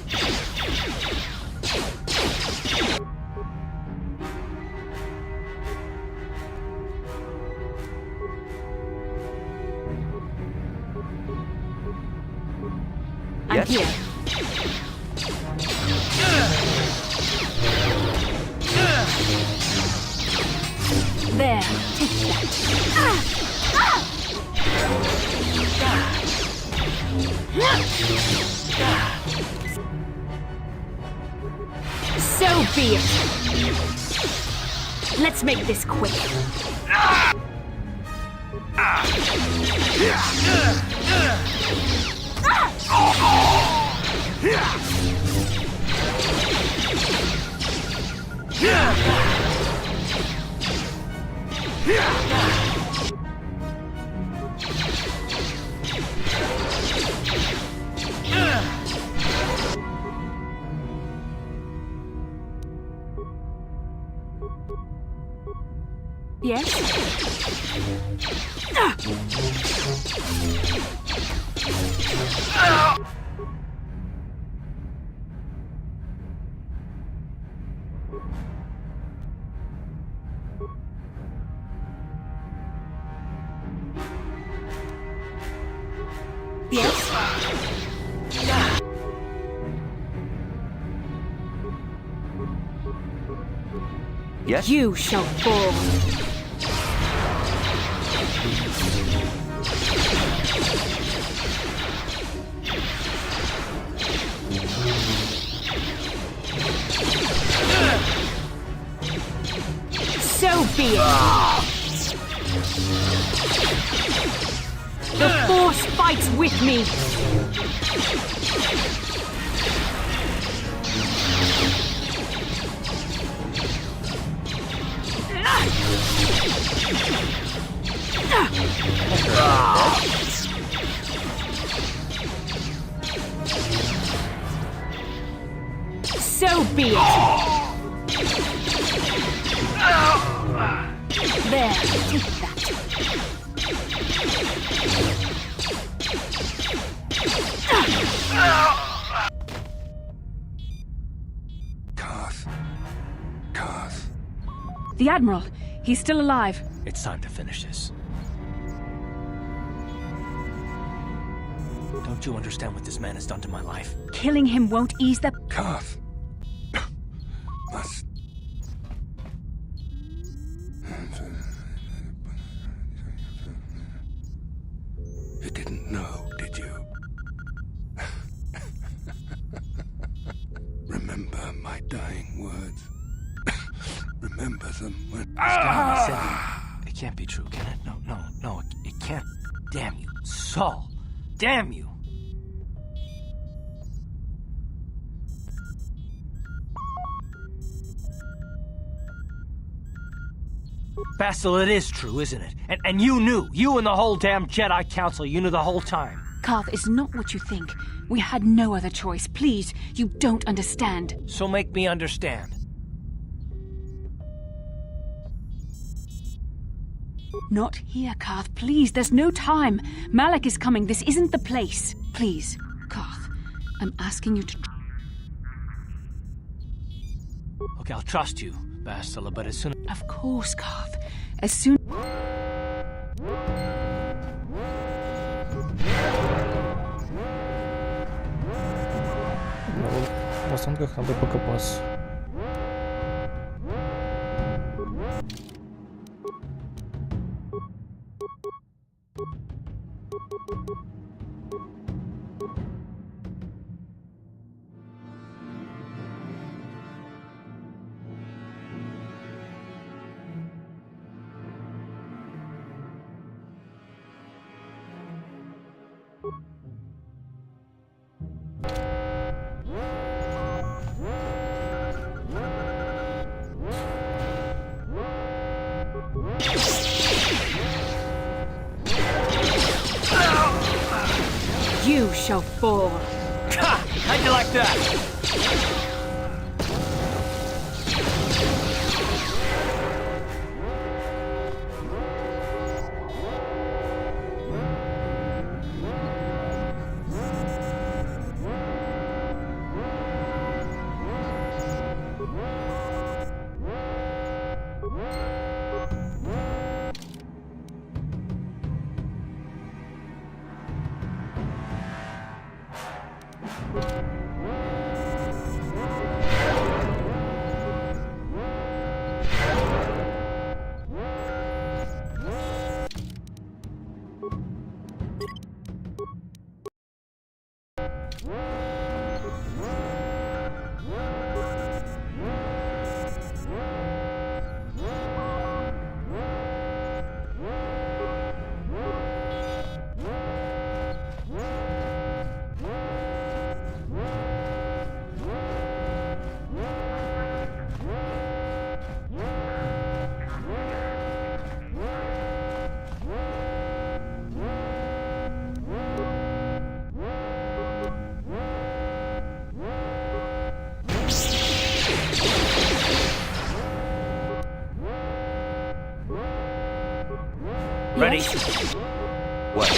I'm here. There, take that. So be it. Let's make this quick. Yes? Yes? Yes? You shall fall. So be it. The Force fights with me. So be it. There, take that. Carth. The Admiral, he's still alive. It's time to finish this. Don't you understand what this man has done to my life? Killing him won't ease the... Carth. Must... You didn't know, did you? Remember my dying words. Remember them when... It can't be true, can it? No, it can't. Damn you, Saul. Damn you. Basil, it is true, isn't it? And you knew. You and the whole damn Jedi Council, you knew the whole time. Carth, it's not what you think. We had no other choice. Please, you don't understand. So make me understand. Not here, Carth. Please, there's no time. Malak is coming. This isn't the place. Please, Carth, I'm asking you to... Okay, I'll trust you, Bastila, but as soon as... Of course, Carth. As soon... В останках надо покопаться. You shall fall. Ha! How'd you like that? Ready? What?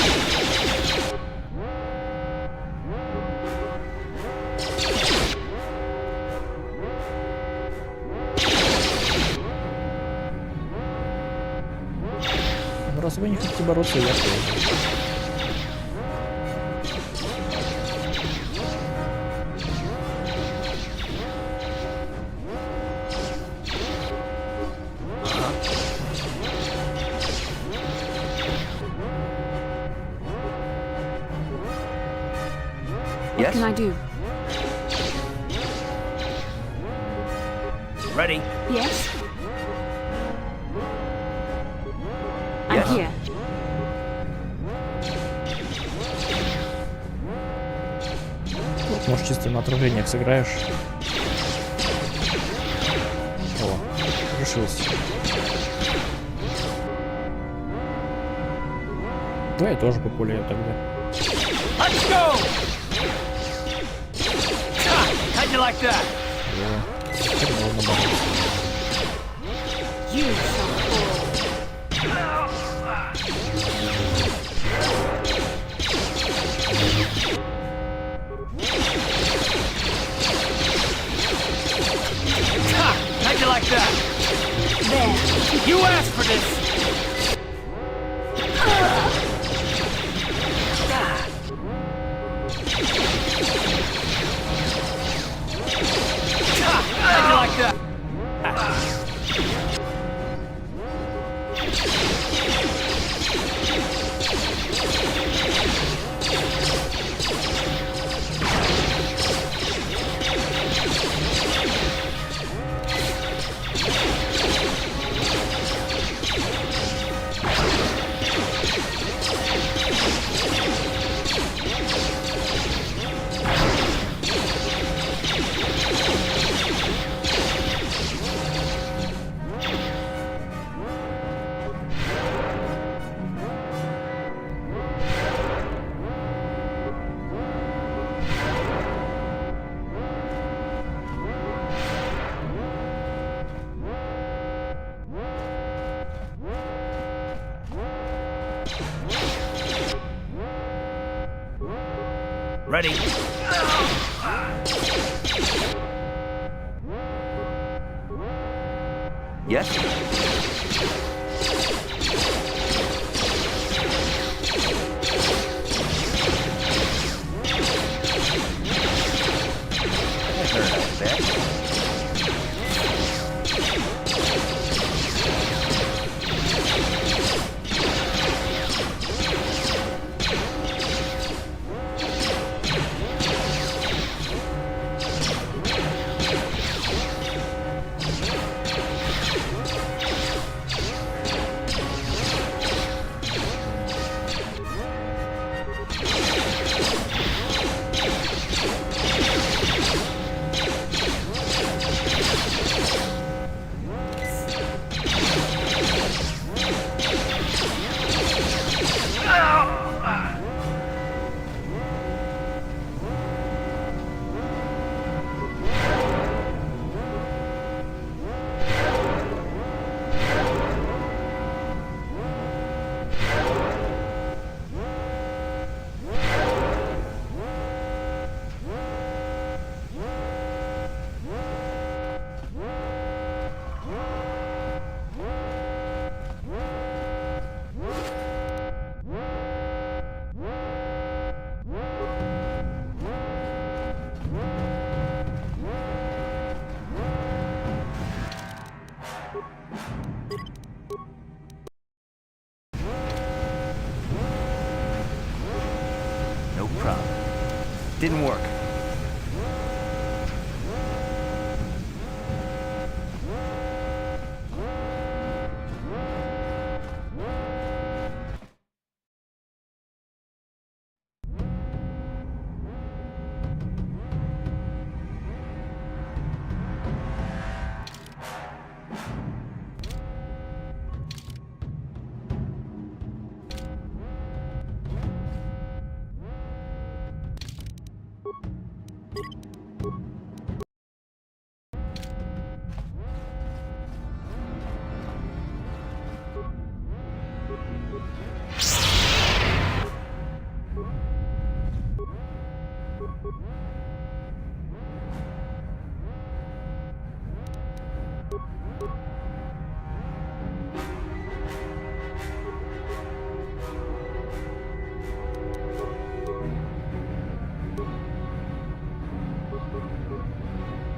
Раз вы не хотите бороться, я тоже. What can I do? Ready? Yes? I'm here. Вот, может, чисто на отражениях сыграешь. О, решился. Давай я тоже популяю тогда. Let's go! How'd you like that? You shall fall. How'd you like that? There. You asked for this! How'd you like that? Ready? Yes? Didn't work.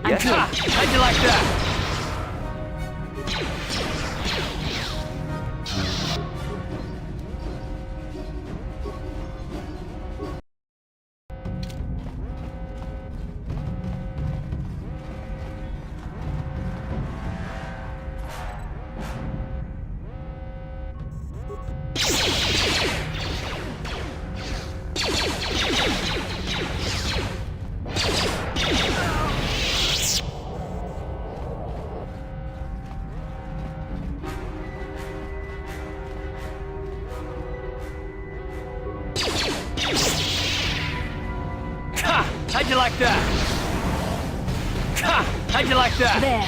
Yes. How'd you like that? How'd you like that? How'd you like that? There.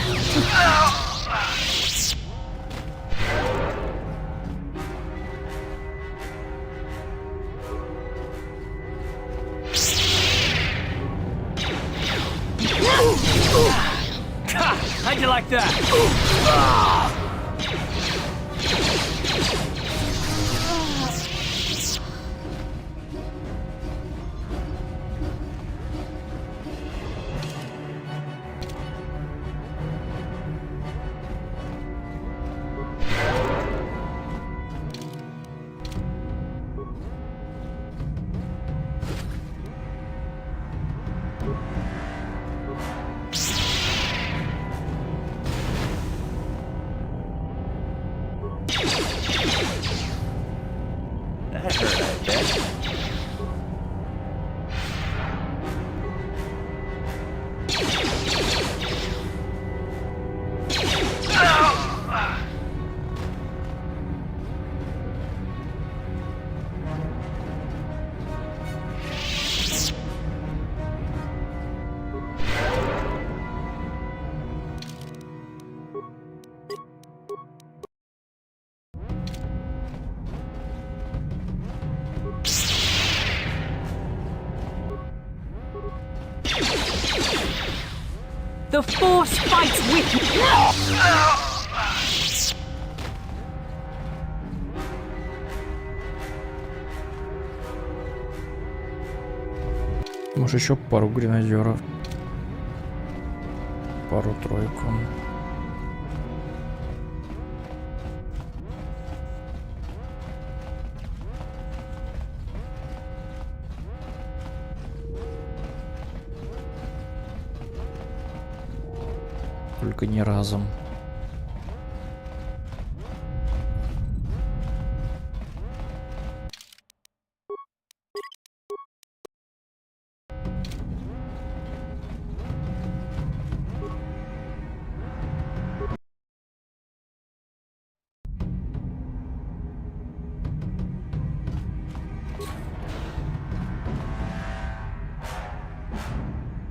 How'd you like that? That hurt, I bet. The Force fights with me! Может, еще пару гренадеров. Пару-тройку. Только не разом.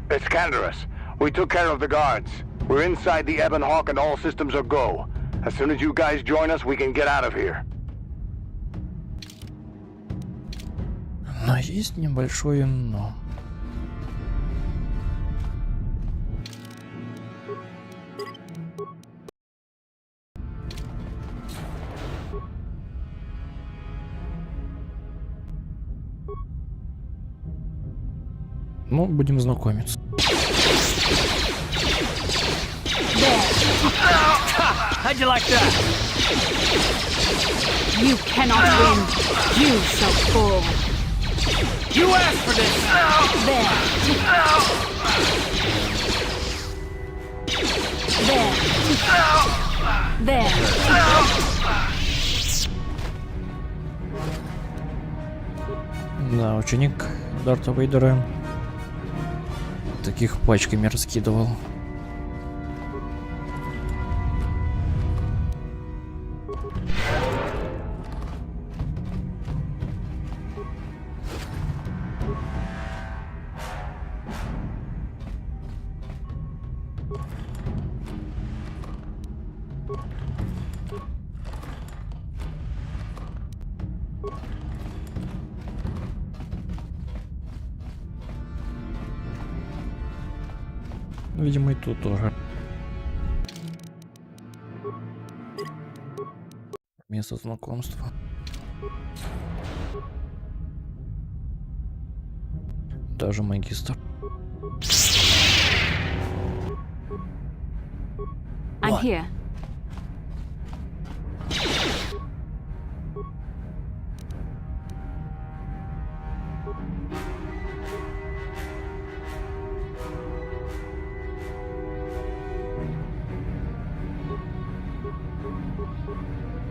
It's Canderous. We took care of the guards. We're inside the Ebon Hawk and all systems are go. As soon as you guys join us, we can get out of here. Но есть небольшое но. Ну, будем знакомиться. How'd you like that? You cannot win. You shall fall. You asked for this! There. Да, ученик Дарта Вейдера таких пачками раскидывал. Видимо, и тут тоже. Место знакомства. Даже магистр. I'm here.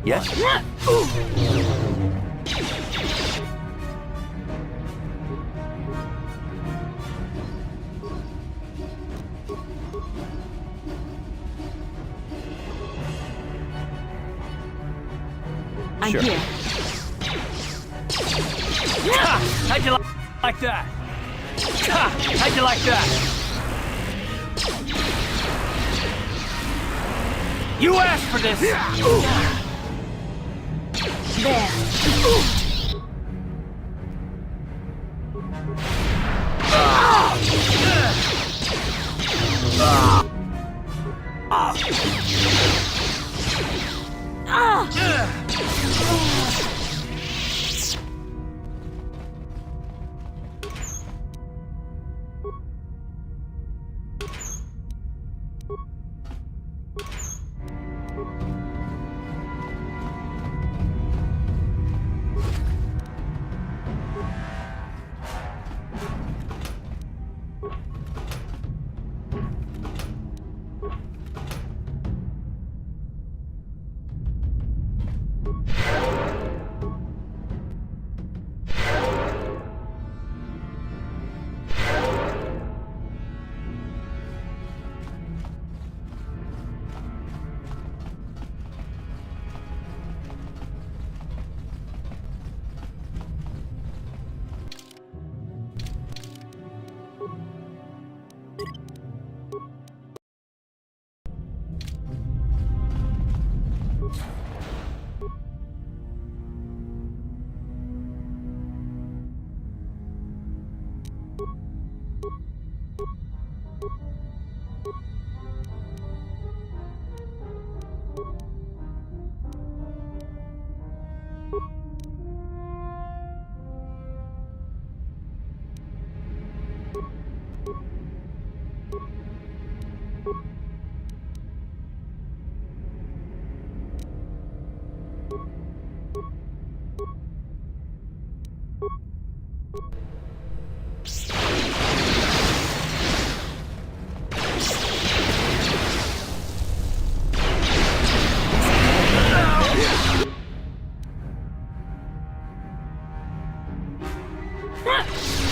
Yes? I'm Sure. here. How'd you like that? How'd you like that? You asked for this!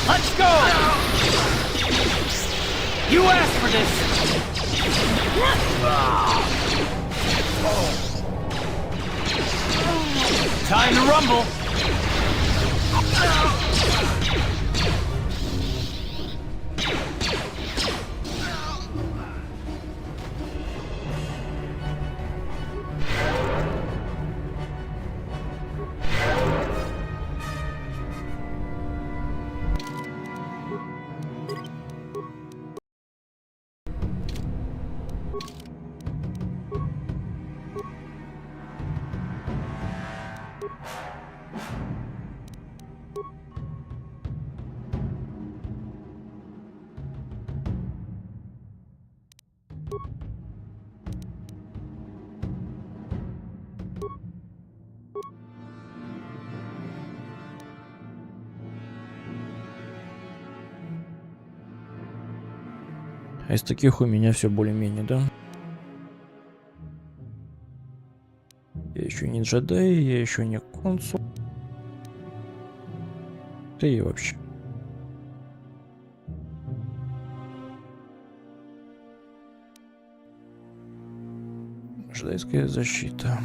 Let's go! You asked for this! Time to rumble! А из таких у меня все более-менее, да? Я еще не джедай, я еще не консул. Да и вообще. Джедайская защита.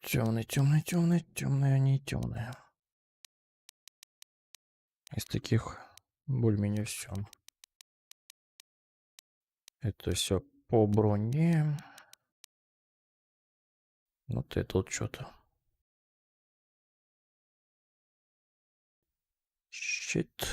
Темный, темный, темный, темный, они темные. Из таких более-менее все. Это все по броне. Вот это вот что-то. Щит.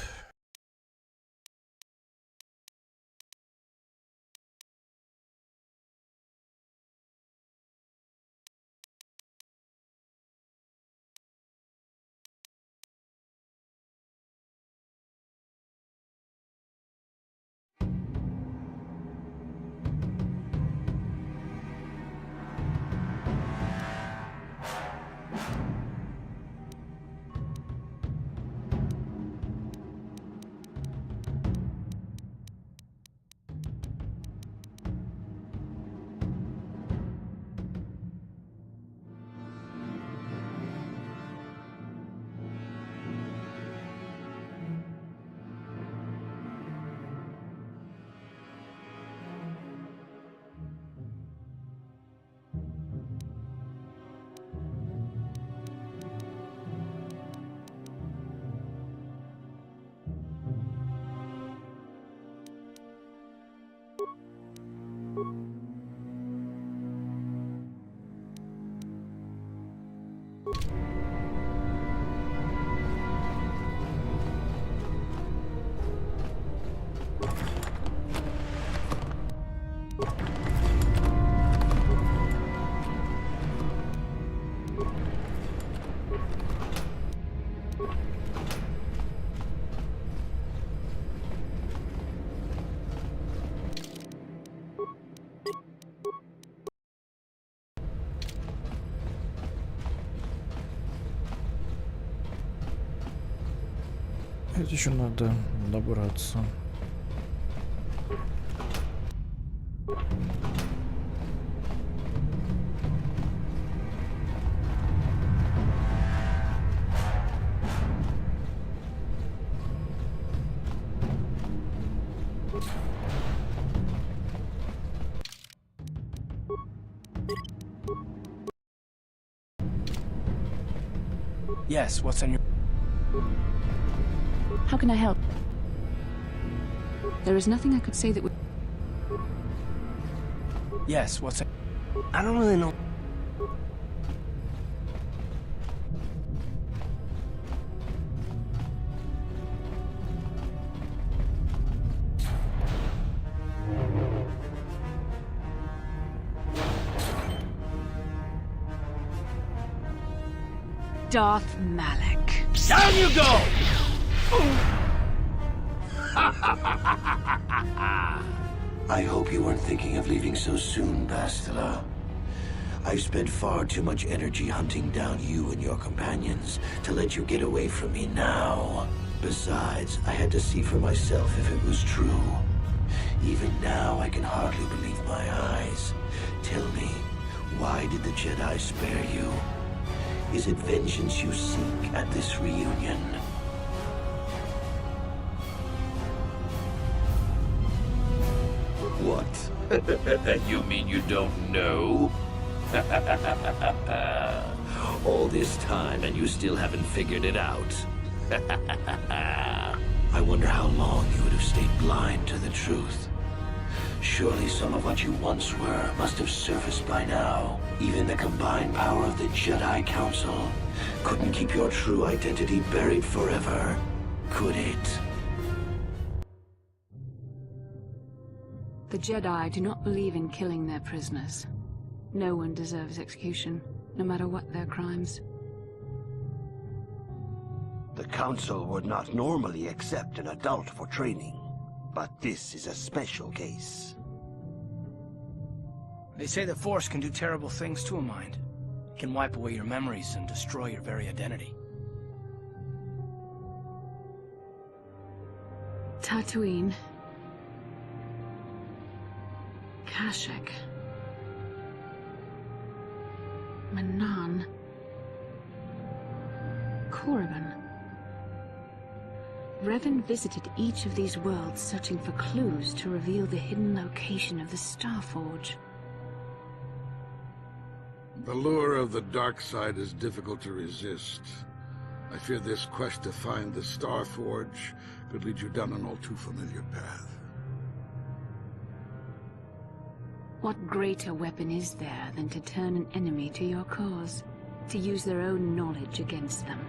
Это еще надо добраться. Yes, what's on your... How can I help? There is nothing I could say that would... Yes, what's... I don't really know. Darth Malak. Down you go! I hope you weren't thinking of leaving so soon, Bastila. I've spent far too much energy hunting down you and your companions to let you get away from me now. Besides, I had to see for myself if it was true. Even now, I can hardly believe my eyes. Tell me, why did the Jedi spare you? Is it vengeance you seek at this reunion? What? You mean you don't know? All this time and you still haven't figured it out. I wonder how long you would have stayed blind to the truth. Surely some of what you once were must have surfaced by now. Even the combined power of the Jedi Council couldn't keep your true identity buried forever, could it? The Jedi do not believe in killing their prisoners. No one deserves execution, no matter what their crimes. The Council would not normally accept an adult for training, but this is a special case. They say the Force can do terrible things to a mind. It can wipe away your memories and destroy your very identity. Tatooine. Kashyyyk. Manan. Korriban. Revan visited each of these worlds searching for clues to reveal the hidden location of the Starforge. The lure of the dark side is difficult to resist. I fear this quest to find the Starforge could lead you down an all too familiar path. What greater weapon is there than to turn an enemy to your cause, to use their own knowledge against them?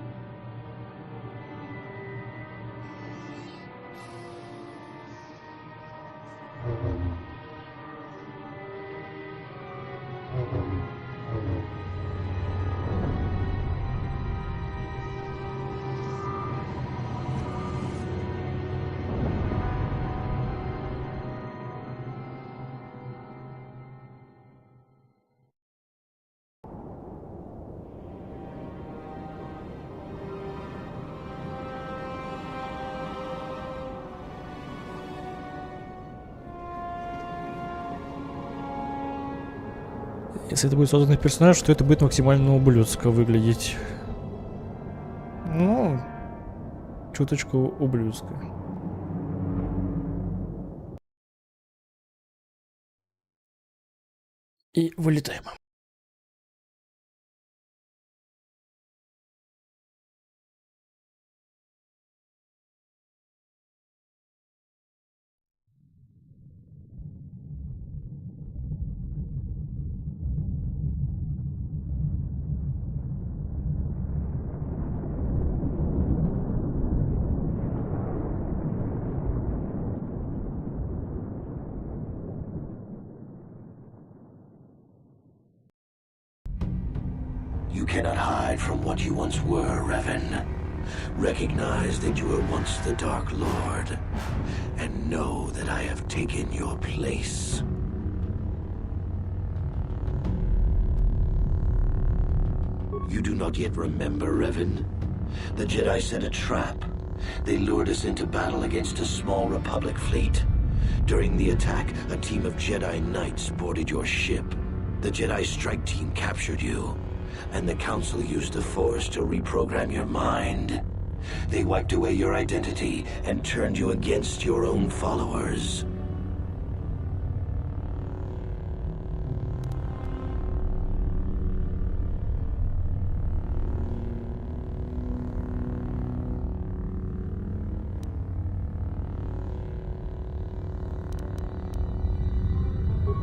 Если это будет созданный персонаж, то это будет максимально ублюдско выглядеть. Ну, чуточку ублюдско. И вылетаем. You cannot hide from what you once were, Revan. Recognize that you were once the Dark Lord, and know that I have taken your place. You do not yet remember, Revan? The Jedi set a trap. They lured us into battle against a small Republic fleet. During the attack, a team of Jedi Knights boarded your ship. The Jedi strike team captured you, and the Council used the Force to reprogram your mind. They wiped away your identity and turned you against your own followers.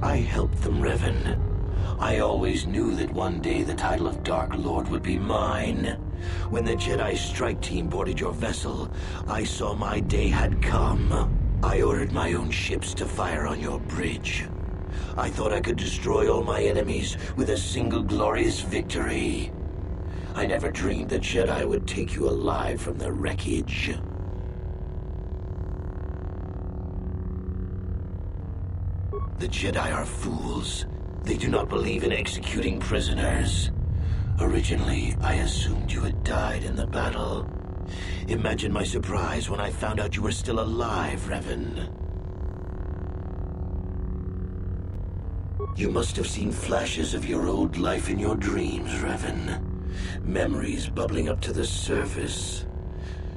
I helped them, Revan. I always knew that one day the title of Dark Lord would be mine. When the Jedi strike team boarded your vessel, I saw my day had come. I ordered my own ships to fire on your bridge. I thought I could destroy all my enemies with a single glorious victory. I never dreamed the Jedi would take you alive from the wreckage. The Jedi are fools. They do not believe in executing prisoners. Originally, I assumed you had died in the battle. Imagine my surprise when I found out you were still alive, Revan. You must have seen flashes of your old life in your dreams, Revan. Memories bubbling up to the surface.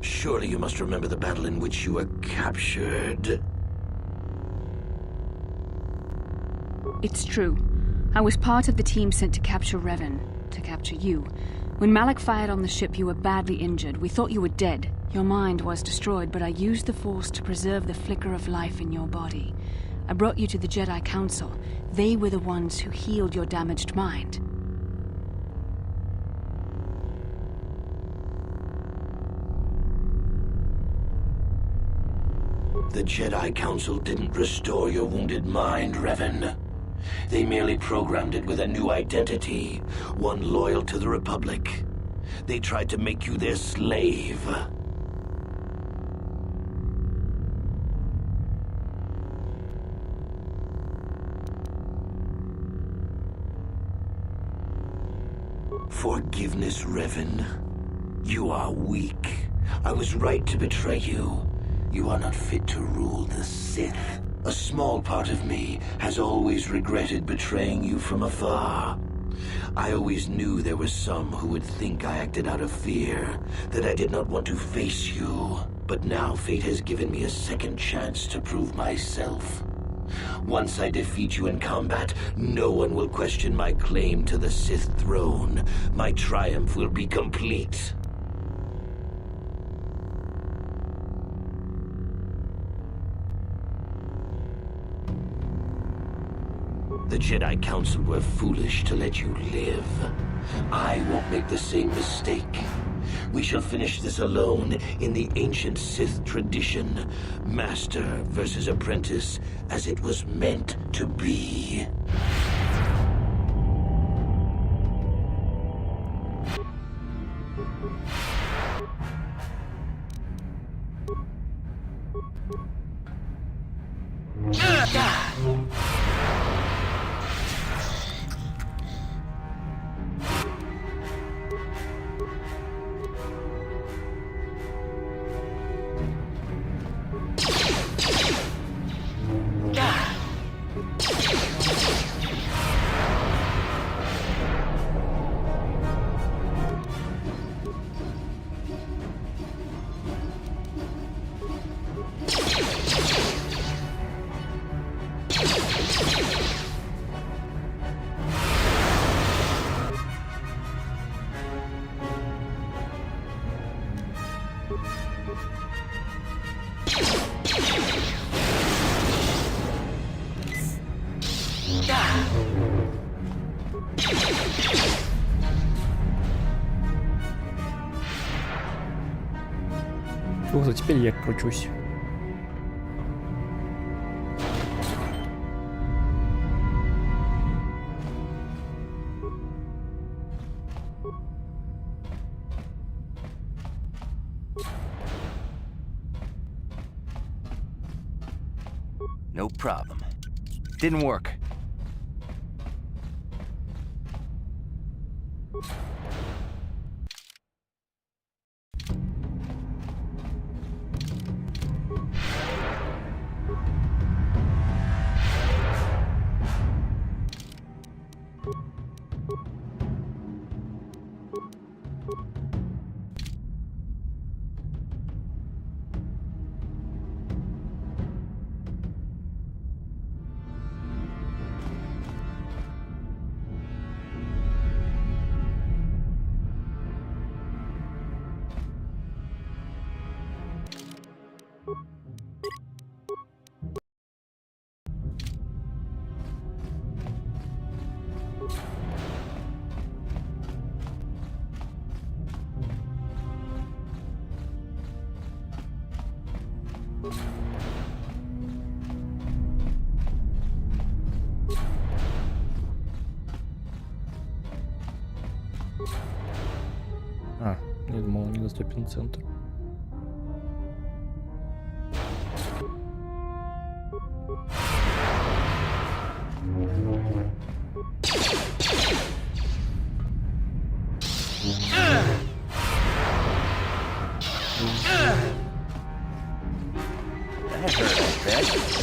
Surely you must remember the battle in which you were captured. It's true. I was part of the team sent to capture Revan, to capture you. When Malak fired on the ship, you were badly injured. We thought you were dead. Your mind was destroyed, but I used the Force to preserve the flicker of life in your body. I brought you to the Jedi Council. They were the ones who healed your damaged mind. The Jedi Council didn't restore your wounded mind, Revan. They merely programmed it with a new identity, one loyal to the Republic. They tried to make you their slave. Forgiveness, Revan. You are weak. I was right to betray you. You are not fit to rule the Sith. A small part of me has always regretted betraying you from afar. I always knew there were some who would think I acted out of fear, that I did not want to face you. But now fate has given me a second chance to prove myself. Once I defeat you in combat, no one will question my claim to the Sith throne. My triumph will be complete. The Jedi Council were foolish to let you live. I won't make the same mistake. We shall finish this alone in the ancient Sith tradition. Master versus apprentice, as it was meant to be. Вот, а теперь я кручусь. No problem. Didn't work. А, я думал, недоступен центр. That hurt, I bet.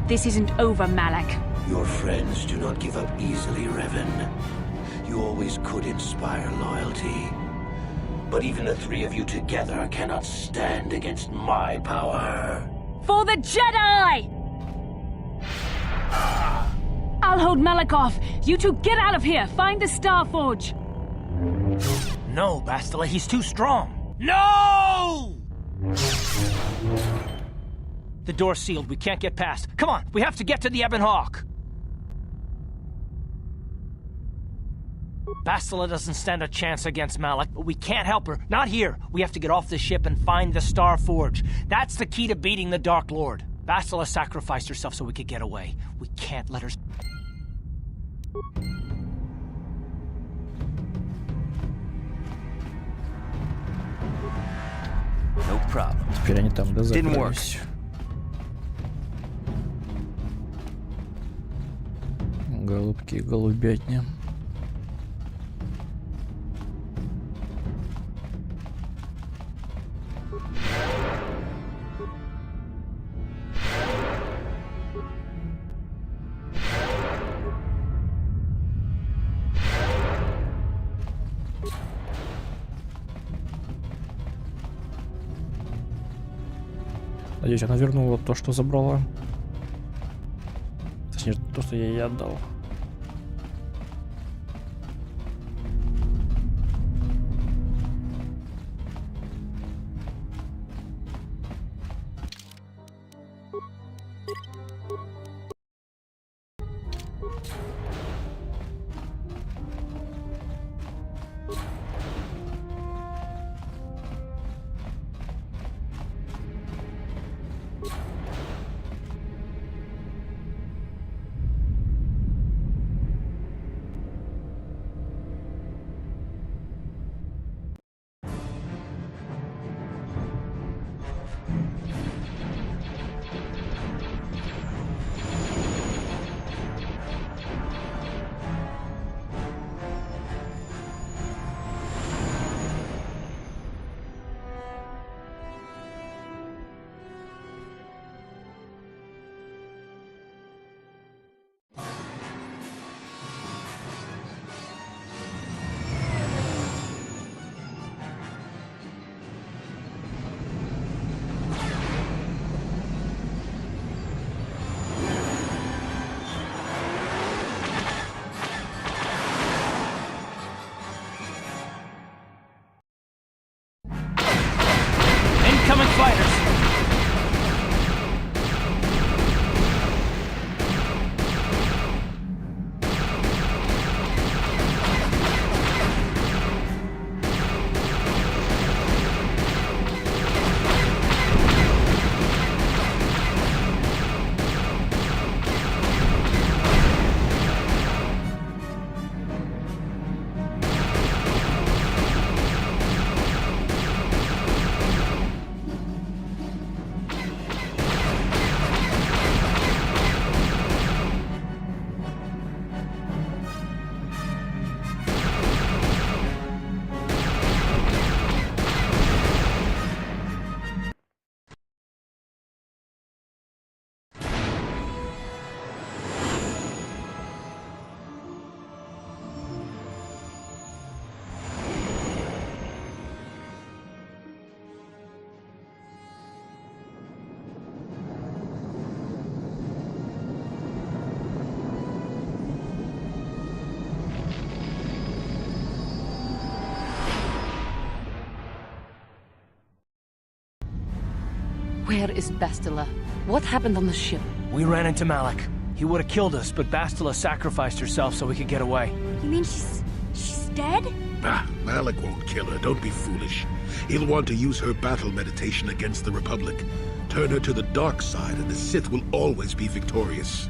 This isn't over, Malak. Your friends do not give up easily, Revan. You always could inspire loyalty. But even the three of you together cannot stand against my power. For the Jedi! I'll hold Malak off. You two get out of here. Find the Star Forge. No, Bastila, he's too strong. No! The door's sealed. We can't get past. Come on, we have to get to the Ebon Hawk. Bastila doesn't stand a chance against Malak, but we can't help her. Not here. We have to get off the ship and find the Star Forge. That's the key to beating the Dark Lord. Bastila sacrificed herself so we could get away. We can't let her... No problem. Теперь они там Didn't work. дозакрылись. Голубки и голубятня. Надеюсь, она вернула то, что забрала. Точнее, то, что я ей отдал. Incoming fighters! Where is Bastila? What happened on the ship? We ran into Malik. He would have killed us, but Bastila sacrificed herself so we could get away. You mean she's dead? Ah, Malik won't kill her. Don't be foolish. He'll want to use her battle meditation against the Republic. Turn her to the dark side, and the Sith will always be victorious.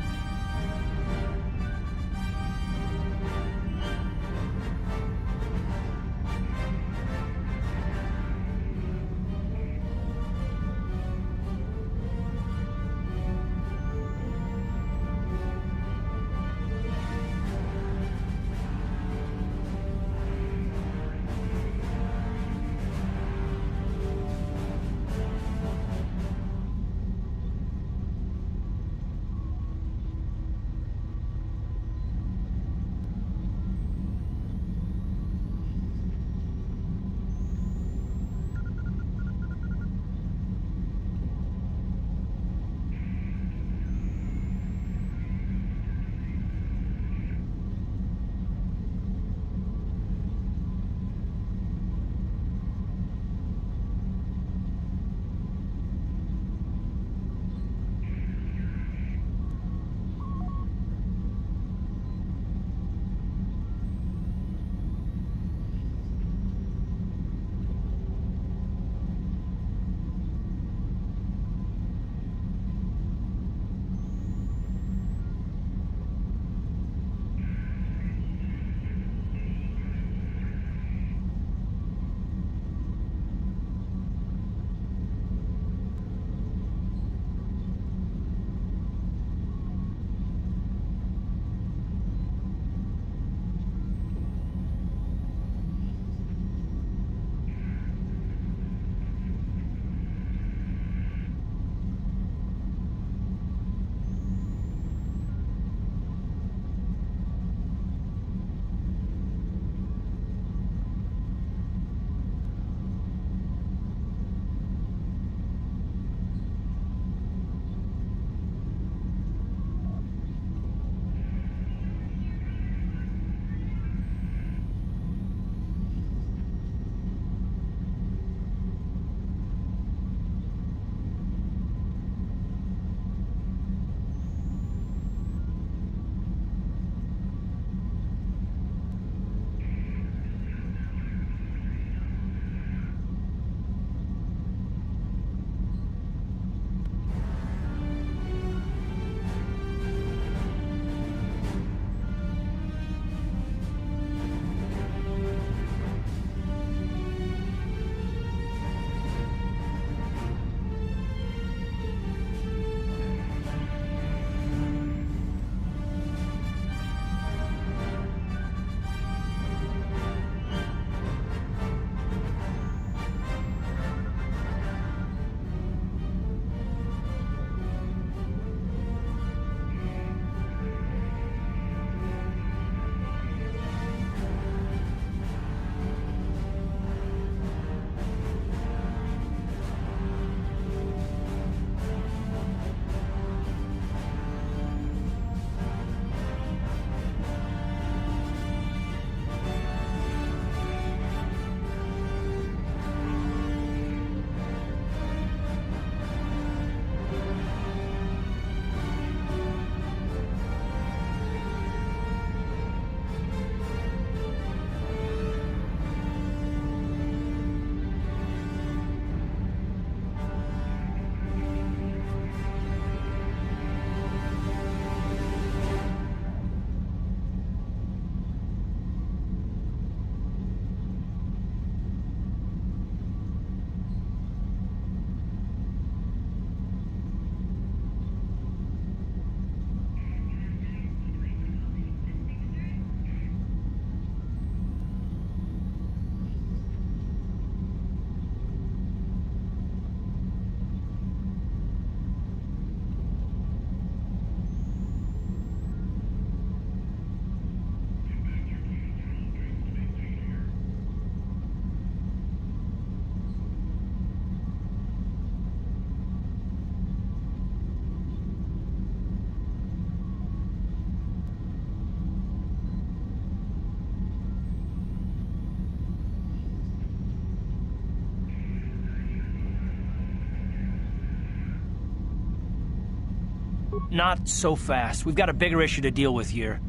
Not so fast. We've got a bigger issue to deal with here.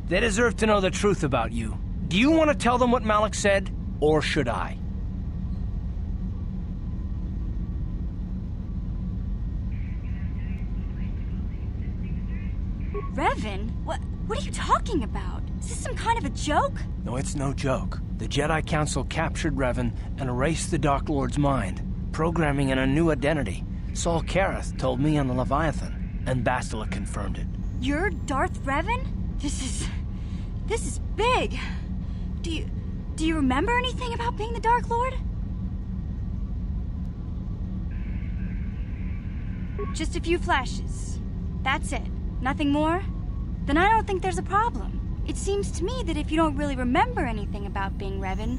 They deserve to know the truth about you. Do you want to tell them what Malik said, or should I? Revan? What are you talking about? Is this some kind of a joke? No, it's no joke. The Jedi Council captured Revan and erased the Dark Lord's mind, programming in a new identity. Saul Kareth told me on the Leviathan, and Bastila confirmed it. You're Darth Revan? This is big. Do you remember anything about being the Dark Lord? Just a few flashes. That's it. Nothing more? Then I don't think there's a problem. It seems to me that if you don't really remember anything about being Revan,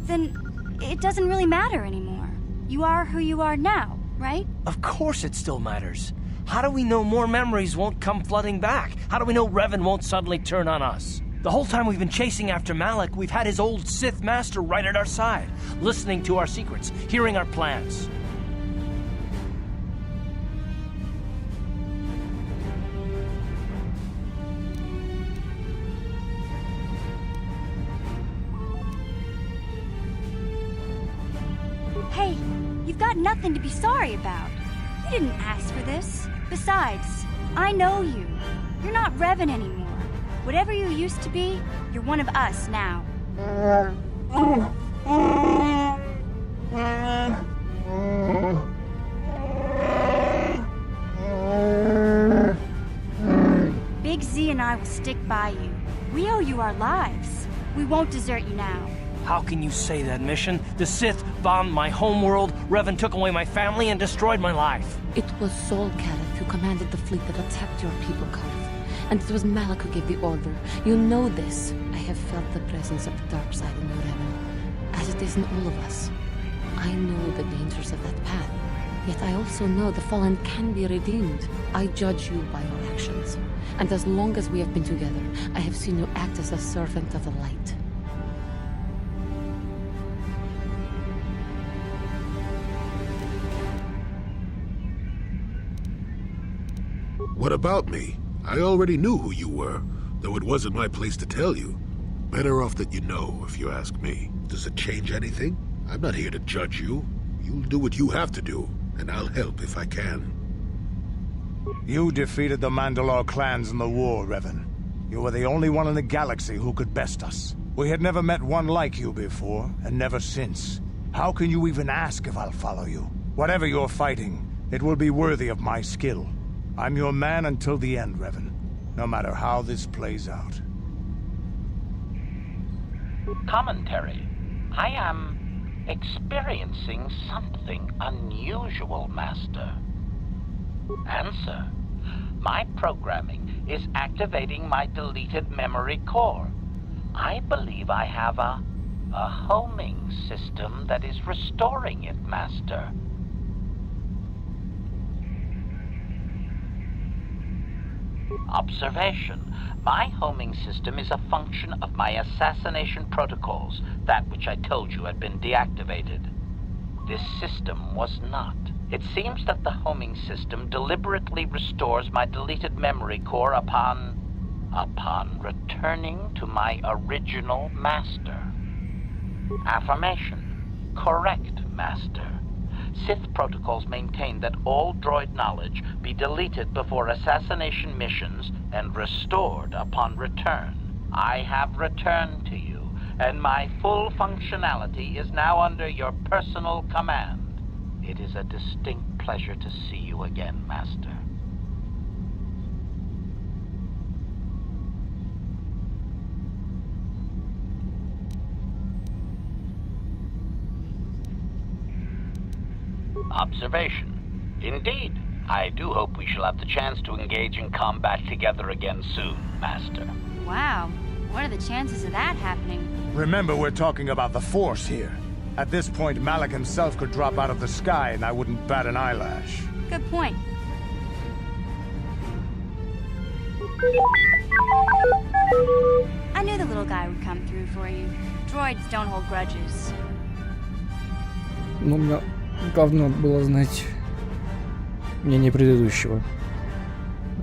then it doesn't really matter anymore. You are who you are now, right? Of course it still matters. How do we know more memories won't come flooding back? How do we know Revan won't suddenly turn on us? The whole time we've been chasing after Malik, we've had his old Sith master right at our side, listening to our secrets, hearing our plans. Hey, you've got nothing to be sorry about. You didn't ask for this. Besides, I know you. You're not Revan anymore. Whatever you used to be, you're one of us now. Big Z and I will stick by you. We owe you our lives. We won't desert you now. How can you say that, Mission? The Sith bombed my homeworld, Revan took away my family, and destroyed my life. It was Saul Kareth who commanded the fleet that attacked your people, Kareth. And it was Malik who gave the order. You know this. I have felt the presence of the dark side in you, Revan, as it is in all of us. I know the dangers of that path, yet I also know the fallen can be redeemed. I judge you by your actions, and as long as we have been together, I have seen you act as a servant of the light. What about me? I already knew who you were, though it wasn't my place to tell you. Better off that you know, if you ask me. Does it change anything? I'm not here to judge you. You'll do what you have to do, and I'll help if I can. You defeated the Mandalore clans in the war, Revan. You were the only one in the galaxy who could best us. We had never met one like you before, and never since. How can you even ask if I'll follow you? Whatever you're fighting, it will be worthy of my skill. I'm your man until the end, Revan. No matter how this plays out. Commentary. I am experiencing something unusual, Master. Answer. My programming is activating my deleted memory core. I believe I have a homing system that is restoring it, Master. Observation. My homing system is a function of my assassination protocols, that which I told you had been deactivated. This system was not. It seems that the homing system deliberately restores my deleted memory core upon returning to my original master. Affirmation. Correct, Master. Sith protocols maintain that all droid knowledge be deleted before assassination missions and restored upon return. I have returned to you, and my full functionality is now under your personal command. It is a distinct pleasure to see you again, Master. Observation. Indeed, I do hope we shall have the chance to engage in combat together again soon, Master. Wow. What are the chances of that happening? Remember, we're talking about the Force here. At this point, Malik himself could drop out of the sky and I wouldn't bat an eyelash. Good point. I knew the little guy would come through for you. Droids don't hold grudges. Ну, мне говно было знать мнение предыдущего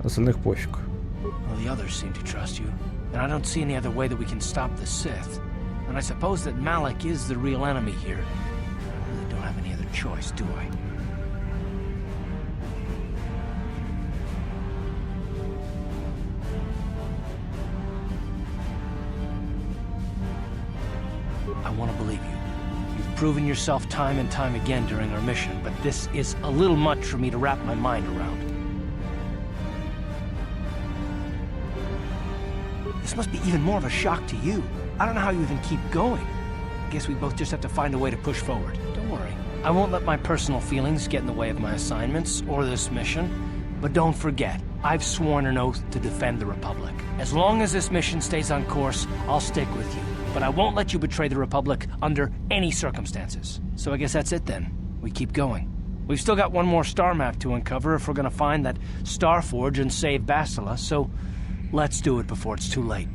Остальных пофиг. Well, the others seem to trust you, and I don't see any other way that we can stop the Sith. And I suppose that Malik is the real enemy here. I really don't have any other choice, do I? I want to believe you. You've proven yourself time and time again during our mission, but this is a little much for me to wrap my mind around. This must be even more of a shock to you. I don't know how you even keep going. I guess we both just have to find a way to push forward. Don't worry. I won't let my personal feelings get in the way of my assignments or this mission. But don't forget, I've sworn an oath to defend the Republic. As long as this mission stays on course, I'll stick with you. But I won't let you betray the Republic under any circumstances. So I guess that's it then. We keep going. We've still got one more star map to uncover if we're gonna find that Star Forge and save Bastila, so let's do it before it's too late.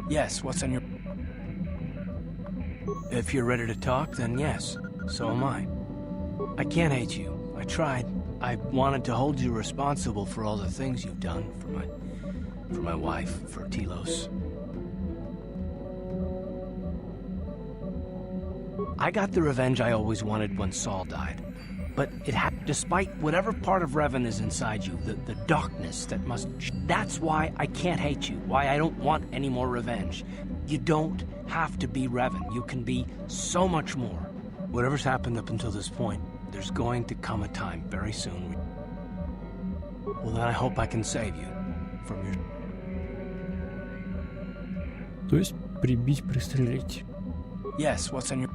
Yes, what's on your... If you're ready to talk, then yes. So am I. I can't hate you. I tried. I wanted to hold you responsible for all the things you've done for my wife, for Telos. I got the revenge I always wanted when Saul died. But it happened despite whatever part of Revan is inside you, the darkness that must... That's why I can't hate you, why I don't want any more revenge. You don't have to be Revan. You can be so much more. Whatever's happened up until this point, there's going to come a time very soon. Well, then I hope I can save you from your... То есть прибить, пристрелить. Yes, what's on your...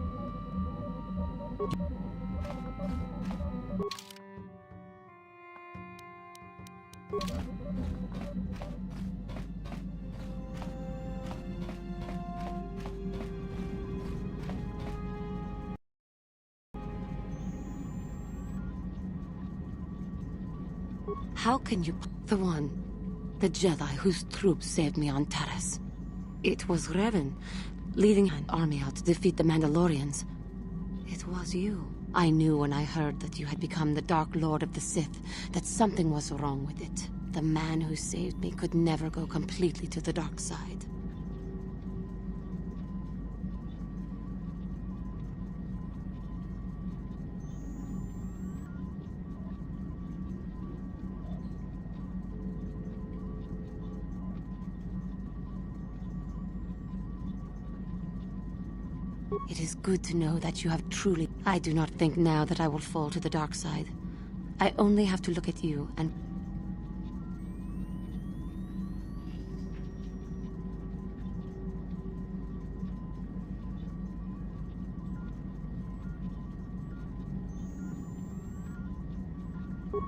How can you... The one. The Jedi whose troops saved me on Taris. It was Revan, leading an army out to defeat the Mandalorians. It was you. I knew when I heard that you had become the Dark Lord of the Sith, that something was wrong with it. The man who saved me could never go completely to the dark side. It is good to know that you have truly... I do not think now that I will fall to the dark side. I only have to look at you and...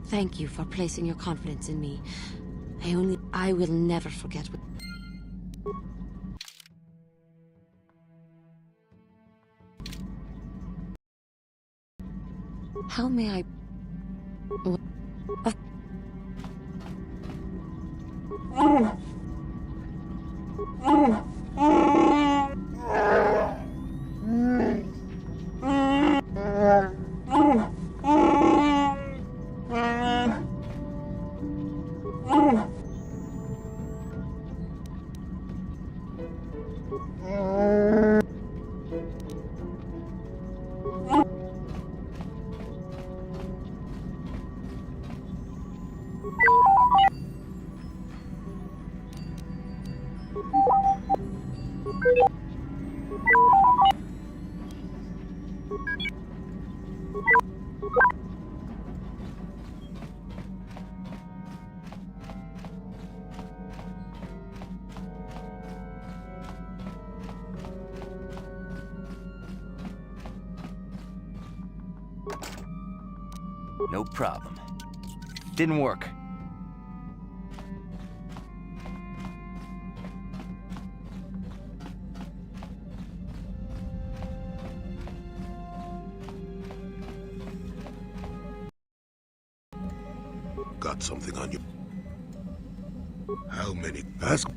Thank you for placing your confidence in me. I will never forget what... How may I... No problem. Didn't work. Got something on you? How many? Ask.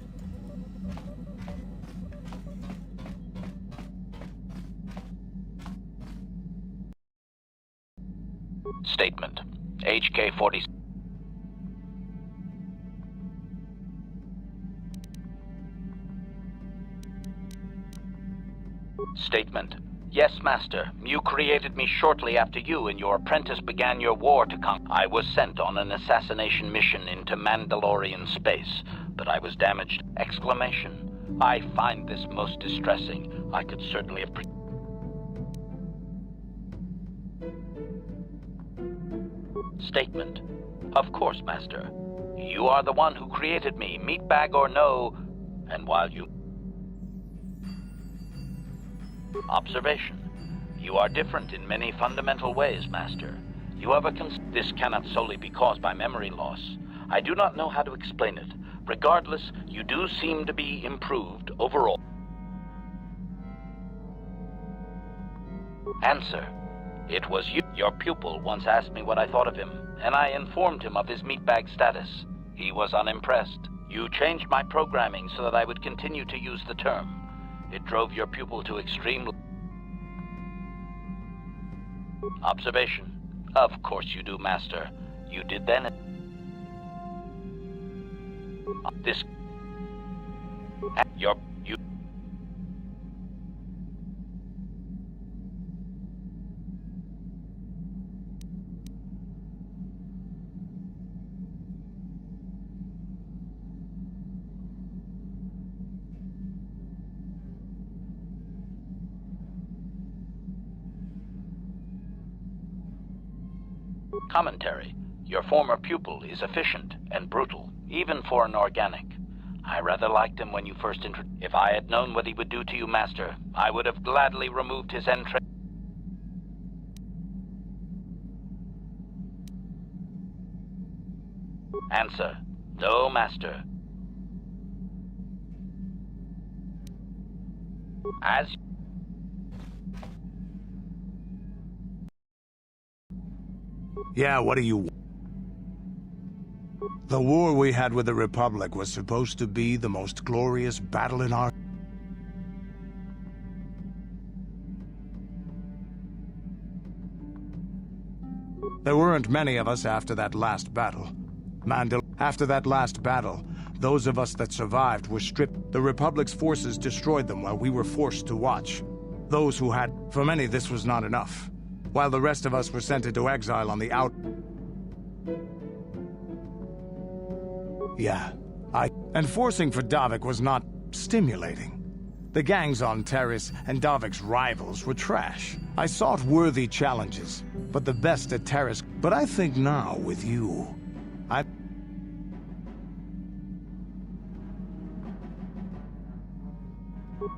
Statement. HK-40... Statement. Yes, Master. You created me shortly after you and your apprentice began your war to conquer. I was sent on an assassination mission into Mandalorian space, but I was damaged! Exclamation. I find this most distressing. I could certainly have... Statement. Of course, Master. You are the one who created me, meatbag or no, and while you... Observation. You are different in many fundamental ways, Master. You have a This cannot solely be caused by memory loss. I do not know how to explain it. Regardless, you do seem to be improved overall. Answer. It was you. Your pupil once asked me what I thought of him, and I informed him of his meatbag status. He was unimpressed. You changed my programming so that I would continue to use the term. It drove your pupil to extreme... Observation. Of course you do, Master. You did then... This... You... Commentary. Your former pupil is efficient and brutal, even for an organic. I rather liked him when you first introduced... If I had known what he would do to you, Master, I would have gladly removed his entrails. Answer. No, Master. As... Yeah, what do you want? The war we had with the Republic was supposed to be the most glorious battle in our... There weren't many of us after that last battle. After that last battle, those of us that survived were stripped. The Republic's forces destroyed them while we were forced to watch. Those who had... For many, this was not enough. While the rest of us were sent into exile on the out... Yeah, Enforcing for Davik was not stimulating. The gangs on Terrace and Davik's rivals were trash. I sought worthy challenges, but the best at Terrace... But I think now, with you,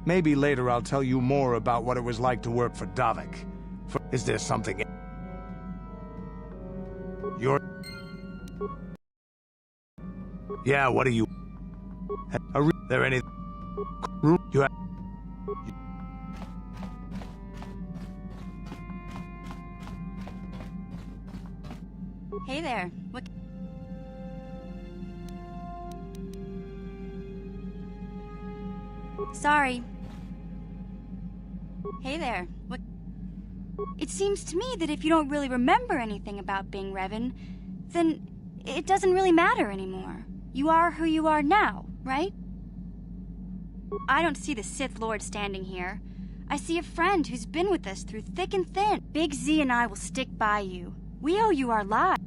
Maybe later I'll tell you more about what it was like to work for Davik. Is there something... Yeah, what are you... There any... You have... Hey there. What... Sorry. Hey there. What... It seems to me that if you don't really remember anything about being Revan, then it doesn't really matter anymore. You are who you are now, right? I don't see the Sith Lord standing here. I see a friend who's been with us through thick and thin. Big Z and I will stick by you. We owe you our lives.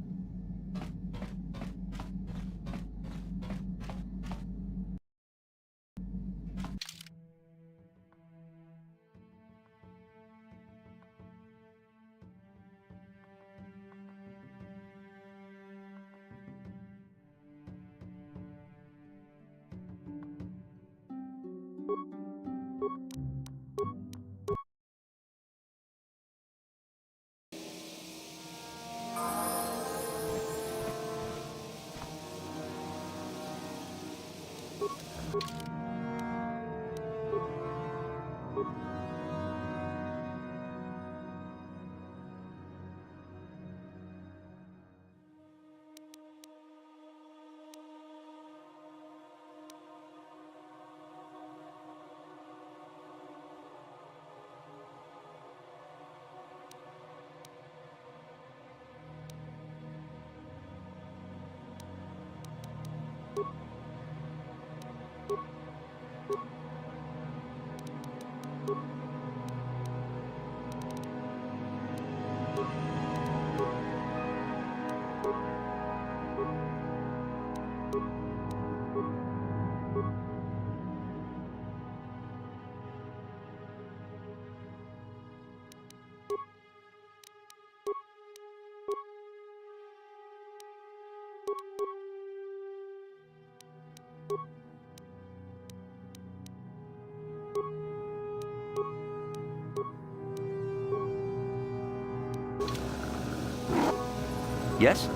Yes?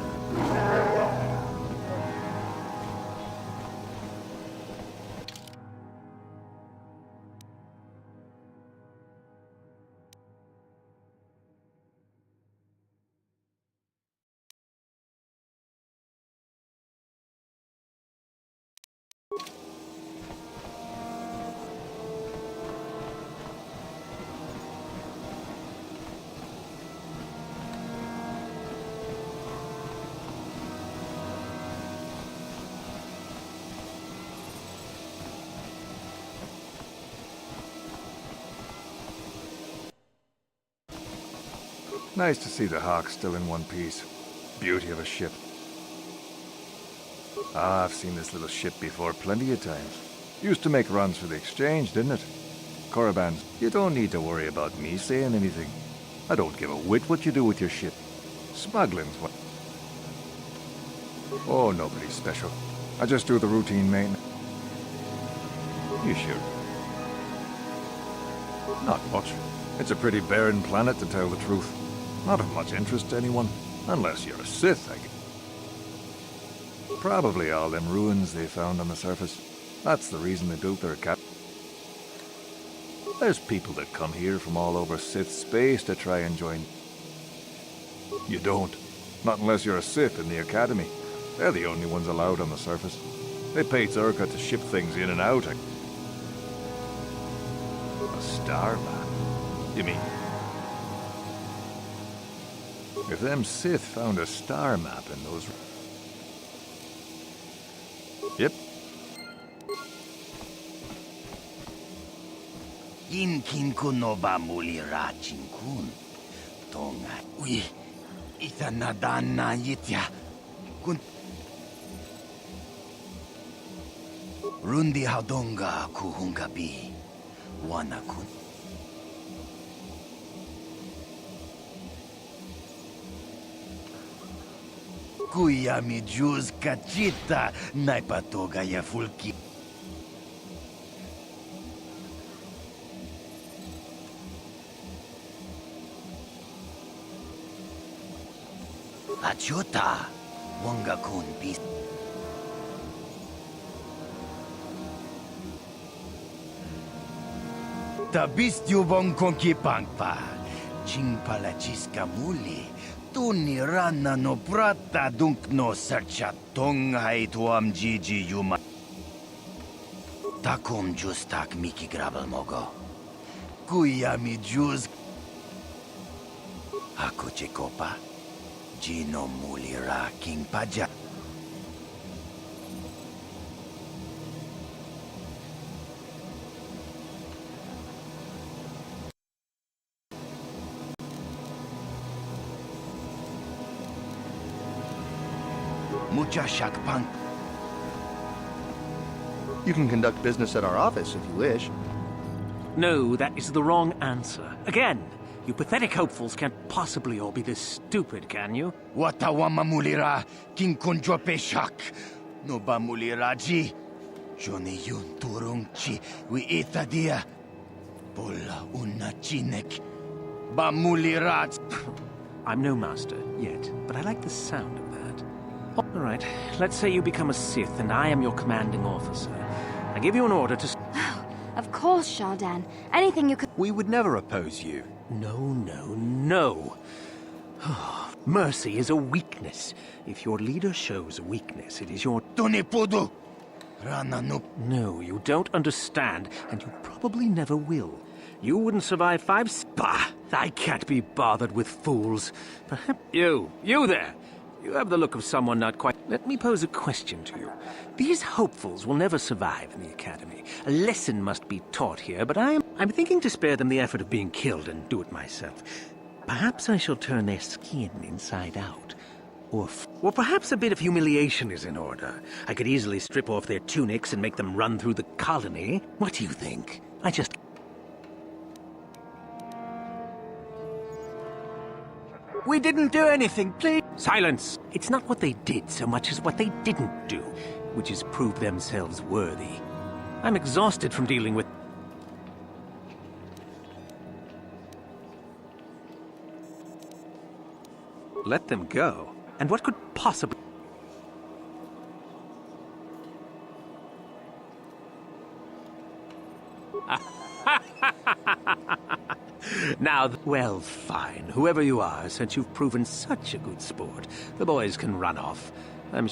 Nice to see the Hawk still in one piece. Beauty of a ship. Ah, I've seen this little ship before plenty of times. Used to make runs for the exchange, didn't it? Korriban's, you don't need to worry about me saying anything. I don't give a whit what you do with your ship. Smuggling's what... Oh, nobody special. I just do the routine maintenance. You sure? Not much. It's a pretty barren planet, to tell the truth. Not of much interest to anyone, unless you're a Sith, I guess. Probably all them ruins they found on the surface. That's the reason they built their cap. There's people that come here from all over Sith space to try and join. You don't. Not unless you're a Sith in the Academy. They're the only ones allowed on the surface. They pay Zerka to ship things in and out. A star map? You mean? If them Sith found a star map in those... Yep. Kin kuno ba muli rachin kun. Tonga. Ui. Ita nadana yitya. Kun. Rundi hadonga kuhungabi. Wana kun. Kuya mi juz kachita naipatoga ya fulki. Achota wanga kun bis. Tabistyo bong konki pangpa. Chingpala chiska muli. Tuni rana no prata dunk no sercha tonga ituam gigi yuma. Takum justak miki grabel mogo. Kuya mi juz. Ako chekopa. Gino mulira king paja. You can conduct business at our office if you wish. No, that is the wrong answer. Again, you pathetic hopefuls can't possibly all be this stupid, can you? Watawama mulira king kunjo peshak. No ba muliraji. Joni yun turungchi wi itadia. Bola una chinek. Ba muliraj. I'm no master yet, but I like the sound of that. All right, let's say you become a Sith and I am your commanding officer. I give you an order to... Of course, Shardan. Anything you could... We would never oppose you. No. Mercy is a weakness. If your leader shows a weakness, it is your... Tonipudu! No, you don't understand, and you probably never will. You wouldn't survive 5... Bah! I can't be bothered with fools. Perhaps... You there! You have the look of someone not quite... Let me pose a question to you. These hopefuls will never survive in the Academy. A lesson must be taught here, but I'm thinking to spare them the effort of being killed and do it myself. Perhaps I shall turn their skin inside out. Or perhaps a bit of humiliation is in order. I could easily strip off their tunics and make them run through the colony. What do you think? We didn't do anything, please. Silence! It's not what they did so much as what they didn't do, which is prove themselves worthy. I'm exhausted from dealing with... Let them go? And what could possibly... Now, well, fine. Whoever you are, since you've proven such a good sport, the boys can run off. I'm...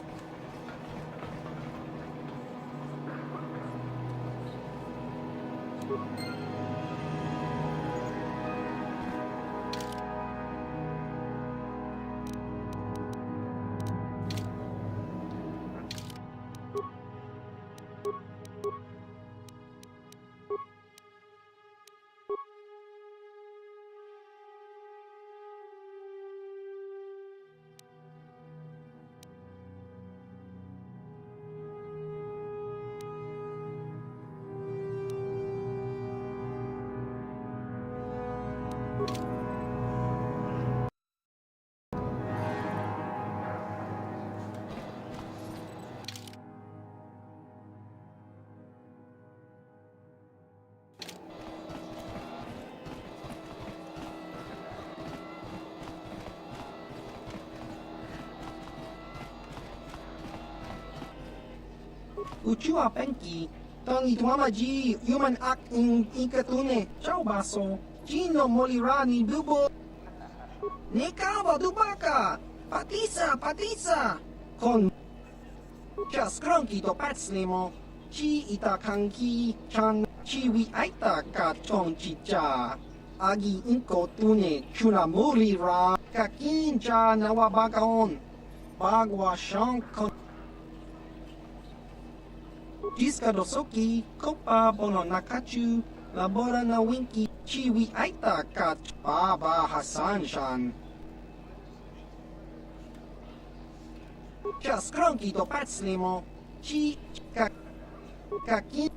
Uchua penki, tang itwama ji, human act in ikatune, chau baso, Gino molirani bubo. Nekava dubaka, patisa, con just cronky to patslimo, chi ita kanki, chan, chi wi aita ka chong chicha. Agi inko tune, chuna molira, kakincha nawabagaon, bagwa shankon. Jiska dosoki, kopa bono nakachu, labora na winki, chiwi aita ka baba Hassan-shan. Just cronky to patslimo, chi kakin.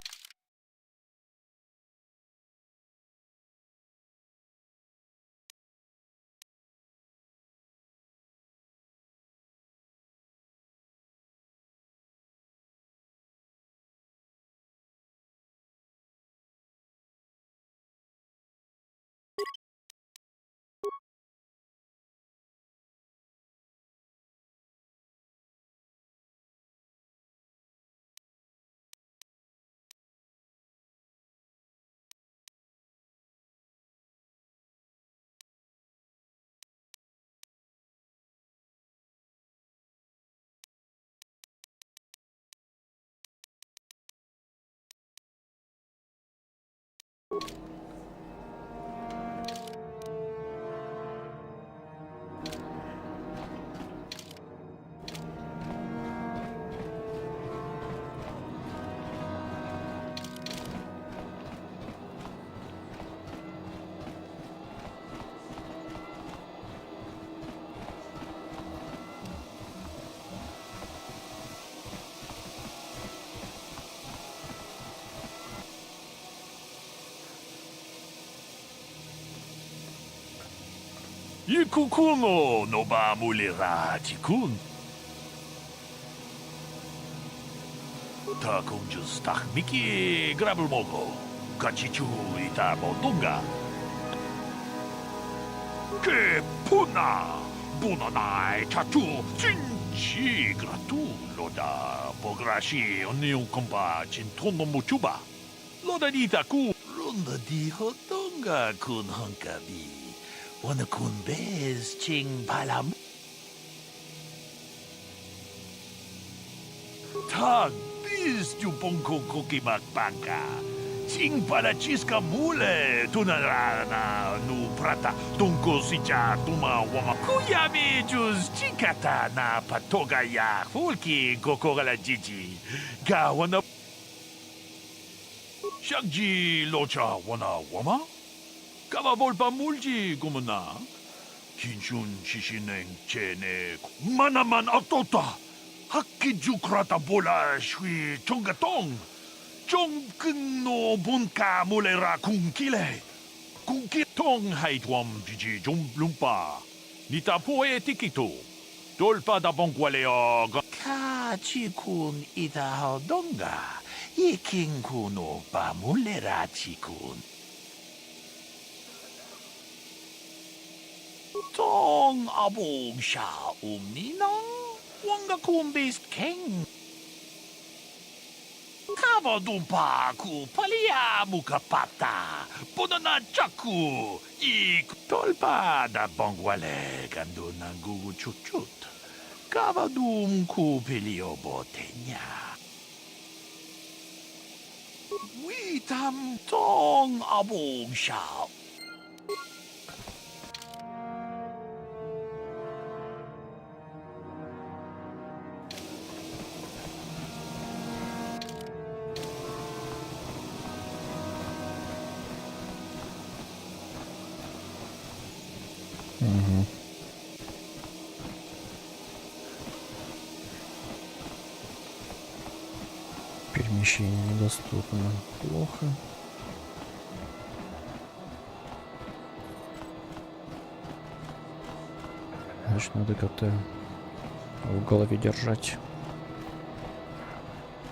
Ikukuno no ba mulira tikun. Ta kunjus tak miki grabul mogo. Kachichu ita motunga. Ke puna. Bunanai chachu chin Ci gratulo da pograshi onion kompa chintono mochuba. Loda dita ku. Lunda di hotonga kun honkabi. Wana kun bez ching palam. Tag biz tu bonko koki makbanga. Ching para chiska mule tunarana nu prata tunko sicha tuma wama kuyami jus chikata na patoga ya fulki kokora jiji ga wana shakji locha wana wama kava volpa mulji gumana hinchun shishineng chene manaman atota hakki jukrata bola shui chongatong Jong no bunka mulera kunkile. Kunkitong haitwam jiji jom lumpa. Nita poe tikito. Dolpa da bonkwaleo. Ka chikun ita hodonga. Iking kuno pa mulera chikun. Tong abong sha umninang. Wanga kumbist king. Kava dumpa ku palia mukapata. Ponana chaku. Ik tolpa da bongwale gando nangugu chuchut. Kava dum ku pelio botenya. Witam tong abong sha. Угу. Перемещение недоступно. Плохо. Значит, надо как-то в голове держать,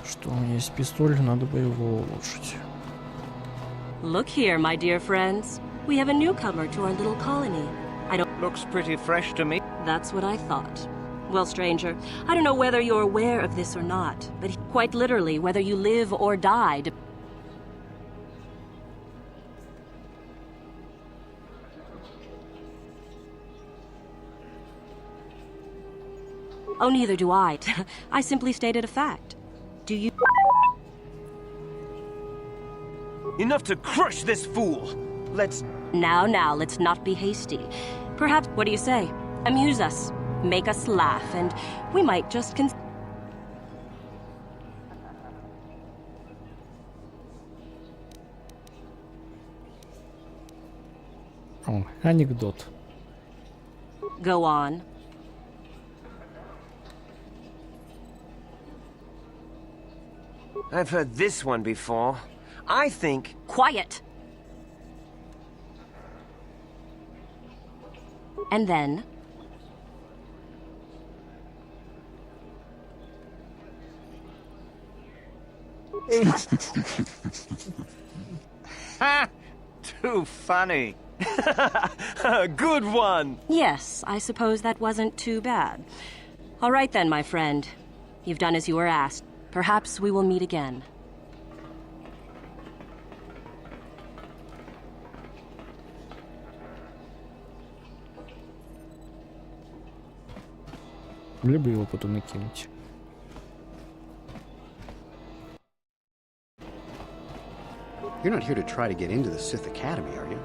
что у меня есть пистоль, надо бы его улучшить. Look here, my dear friends. We have a newcomer to our little colony. I don't... Looks pretty fresh to me. That's what I thought. Well, stranger, I don't know whether you're aware of this or not, but quite literally, whether you live or die... Oh, neither do I. I simply stated a fact. Do you... Enough to crush this fool! Let's... Now, let's not be hasty. Perhaps, what do you say? Amuse us, make us laugh, and we might just О, анекдот. Go on. I've heard this one before. I think... Quiet! And then... Ha! Too funny. Good one. Yes, I suppose that wasn't too bad. All right then, my friend. You've done as you were asked. Perhaps we will meet again. Либо его потом накинуть. You're not here to try to get into the Sith Academy, are you?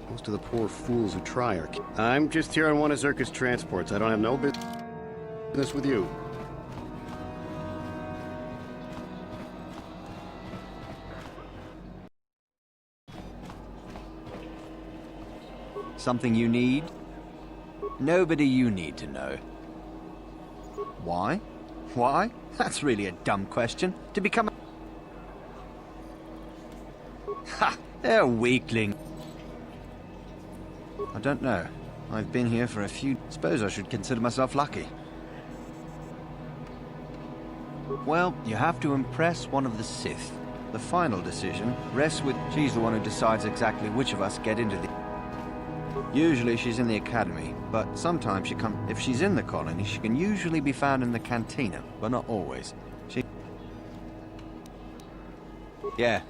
Most of the poor fools who try are... I'm just here on one of Zerka's transports. I don't have no business with you. Something you need? Nobody you need to know. Why? Why? That's really a dumb question. To become a... Ha! They're weakling. I don't know. I've been here for a few... Suppose I should consider myself lucky. Well, you have to impress one of the Sith. The final decision rests with... She's the one who decides exactly which of us get into the... Usually she's in the academy, but sometimes she comes... If she's in the colony, she can usually be found in the cantina, but not always. She... Yeah.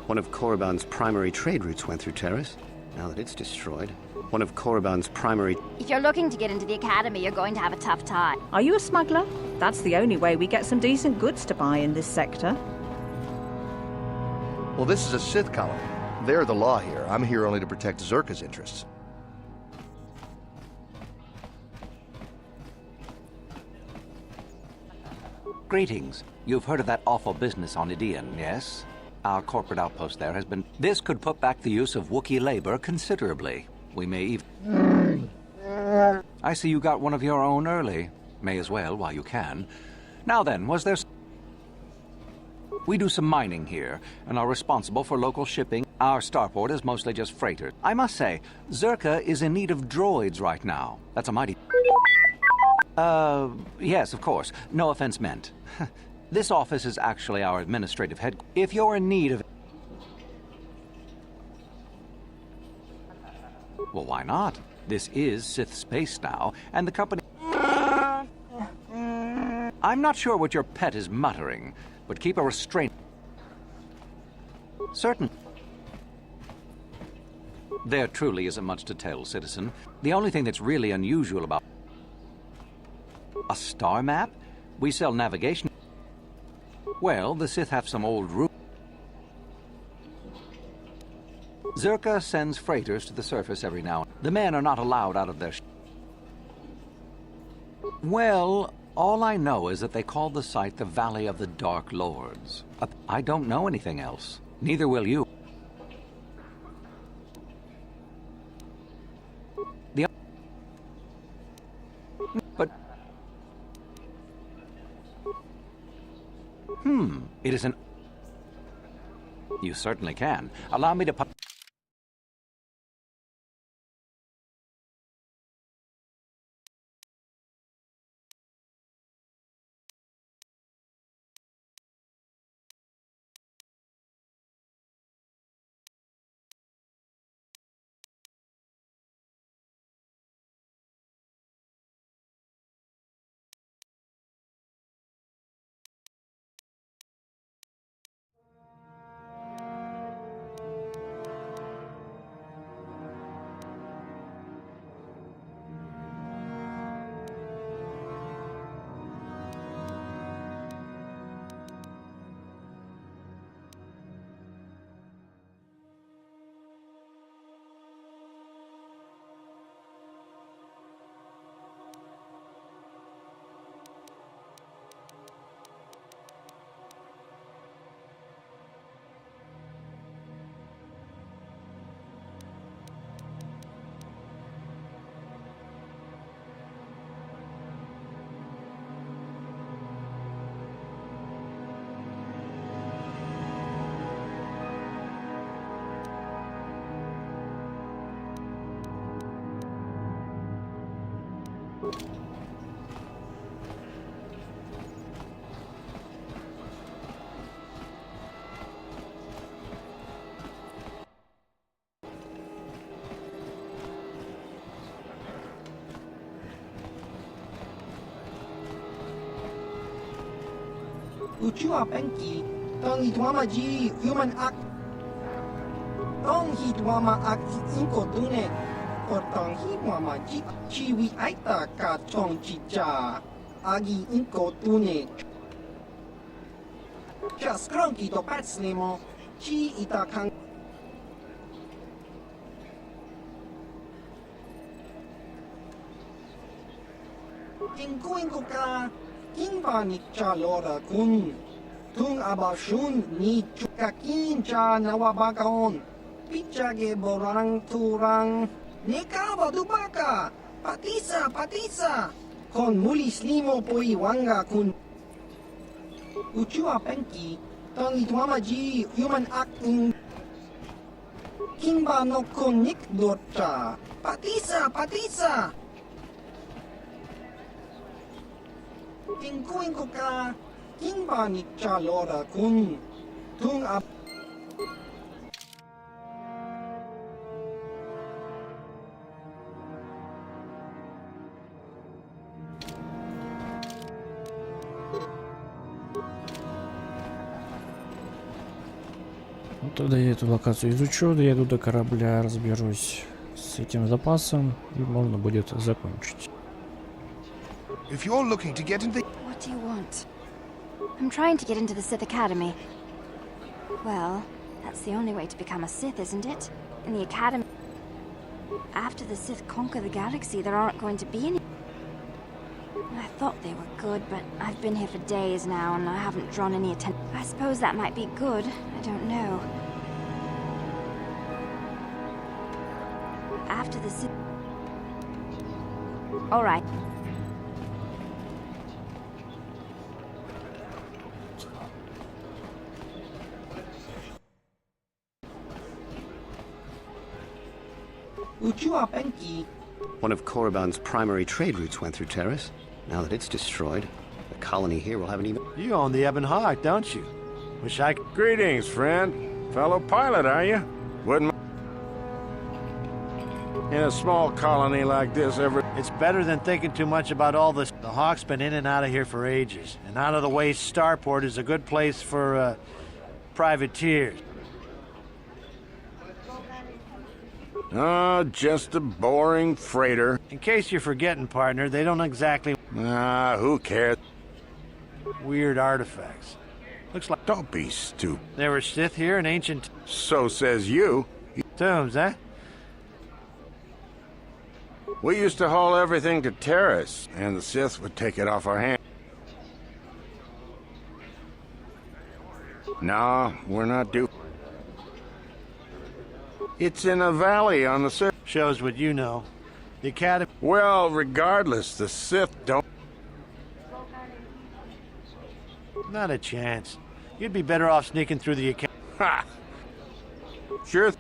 One of Korriban's primary trade routes went through Terrace. Now that it's destroyed, one of Korriban's primary... If you're looking to get into the academy, you're going to have a tough time. Are you a smuggler? That's the only way we get some decent goods to buy in this sector. Well, this is a Sith colony. They're the law here. I'm here only to protect Zerka's interests. Greetings. You've heard of that awful business on Idian, yes? Our corporate outpost there has been... This could put back the use of Wookiee labor considerably. We may even... I see you got one of your own early. May as well, while you can. Now then, was there... We do some mining here, and are responsible for local shipping. Our starport is mostly just freighters. I must say, Zerka is in need of droids right now. That's a mighty... yes, of course. No offense meant. This office is actually our administrative headquarters. If you're in need of... Well, why not? This is Sith space now, and the company... I'm not sure what your pet is muttering, but keep a restraint. Certain. There truly isn't much to tell, citizen. The only thing that's really unusual about... A star map? We sell navigation... Well, the Sith have some old routes. Zerka sends freighters to the surface every now and then. The men are not allowed out of their... Well, all I know is that they call the site the Valley of the Dark Lords. I don't know anything else. Neither will you. But... It is an... You certainly can. Allow me to... Uchua Penki, Tong Hitwama G, Human Act. Tong Hitwama Act Inko Dune, or Tong Hitwama G, Chiwi Aita Ka Chong Chicha, Agi Inko Dune. Just Cronky to Patslimo, Chi Ita Kang. Inko Ka. Kinba ni Chalora kun, tung abashun ni chukakin cha nawabakaon, pichage borang turang, nekaba dubaka, patisa, kon mulis limo poi wanga kun. Uchua penki, tong itwama ji human acting. Kinba no kon nik dorcha, patisa. Inko ka, kinba ni Chalora kun, tung ab... Тогда я эту локацию изучу, доеду до корабля, разберусь с этим запасом, и можно будет закончить. If you're looking to get into the... What do you want? I'm trying to get into the Sith Academy. Well, that's the only way to become a Sith, isn't it? In the Academy... After the Sith conquer the galaxy, there aren't going to be any... I thought they were good, but I've been here for days now, and I haven't drawn any attention. I suppose that might be good. I don't know. After the Sith... All right. One of Korriban's primary trade routes went through Terrace. Now that it's destroyed, the colony here will have an even... You own the Ebon Hawk, don't you? Wish I could... Greetings, friend. Fellow pilot, are you? Wouldn't... In a small colony like this, It's better than thinking too much about all this. The Hawk's been in and out of here for ages. And out-of-the-way starport is a good place for, privateers. Oh, just a boring freighter. In case you're forgetting, partner, they don't exactly... Who cares? Weird artifacts. Looks like... Don't be stupid. There were Sith here in ancient... So says you. Tombs, eh? We used to haul everything to Terrace, and the Sith would take it off our hands. No, we're not due. It's in a valley on the surface. Shows what you know. The Academy... Well, regardless, the Sith don't... Not a chance. You'd be better off sneaking through the Academy. Ha! Sure.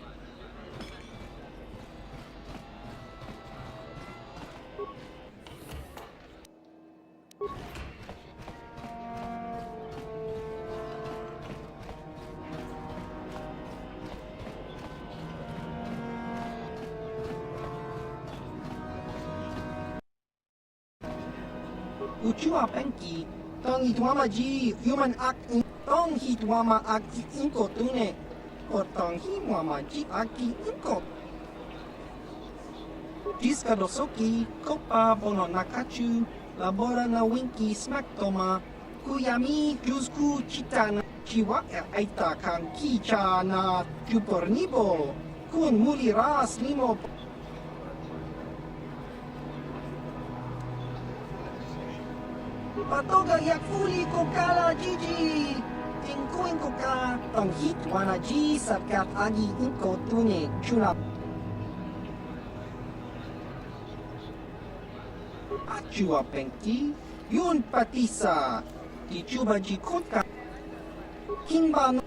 Uchua penki, tong hitwama ji, human act in tong hitwama aki inko tune, or tong hitwama ji aki inko. Diska dosoki, kopa bono nakachu, labora na winki smack toma, kuyami jusku chitana, chiwa aita kan kicha na jupornibo, kun muli ras limo. Patoga yak fuli ko kala Gigi. Tingkuin ko ka tong hitwana G sapkat agi inko tune chuna. Achua pengki yun patisa. Di chuba G kutka. Kimba no.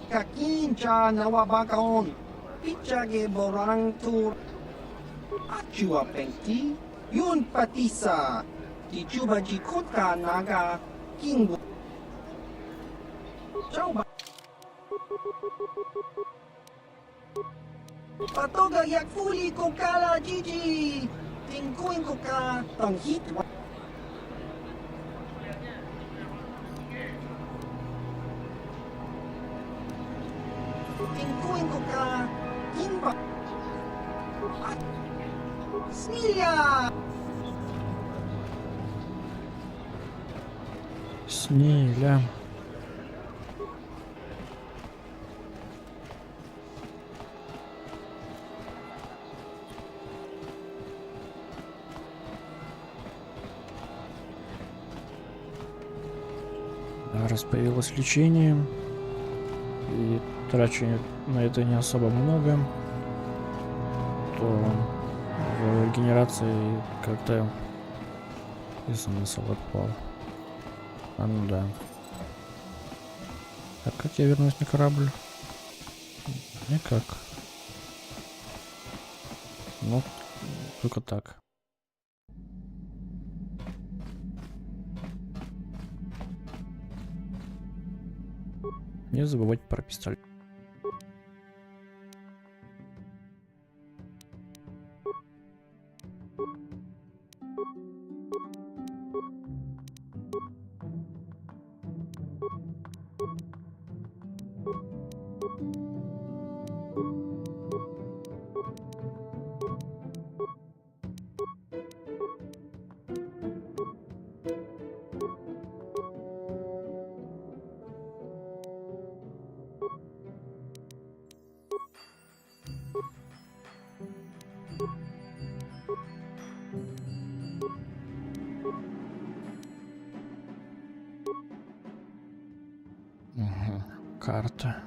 Kakincha nawabakaon, pichage borang tur. Achua pengti, yun patisa, di chuba jikutka naga, kingu. Chauba. Patoga yak fuli ko kala Gigi, tingkuin ko ka tong hitwa. Inko ka. Kimba. Smilia. Сниля. Раз появилось лечение, и трачу на это не особо много, то в регенерации как-то и смысл отпал. А ну да. А как я вернусь на корабль? Никак. Ну, только так. Не забывать про пистолет. Угу. Карта.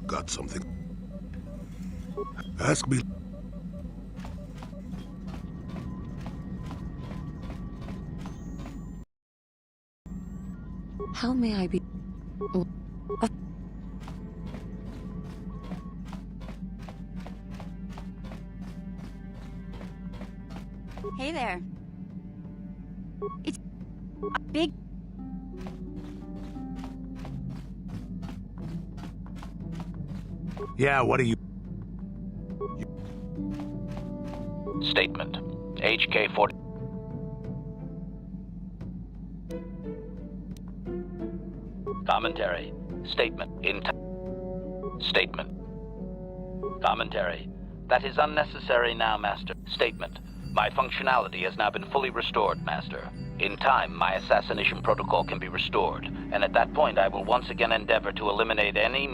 Got something? Ask me. How may I be... Hey there. It's a big... Yeah, what are you... Statement. HK-40... Commentary. Statement. Statement. Commentary. That is unnecessary now, Master. Statement. My functionality has now been fully restored, Master. In time, my assassination protocol can be restored, and at that point I will once again endeavor to eliminate any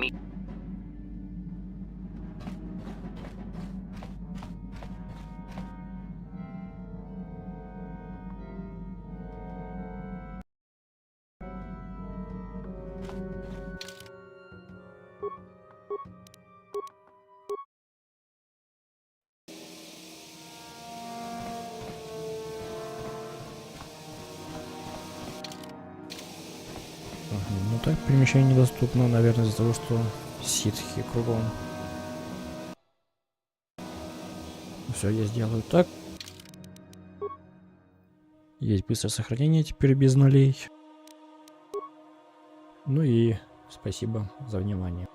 Ну так, перемещение недоступно, наверное, из-за того, что ситхи кругом. Все, я сделаю так. Есть быстрое сохранение, теперь без нулей. Ну и спасибо за внимание.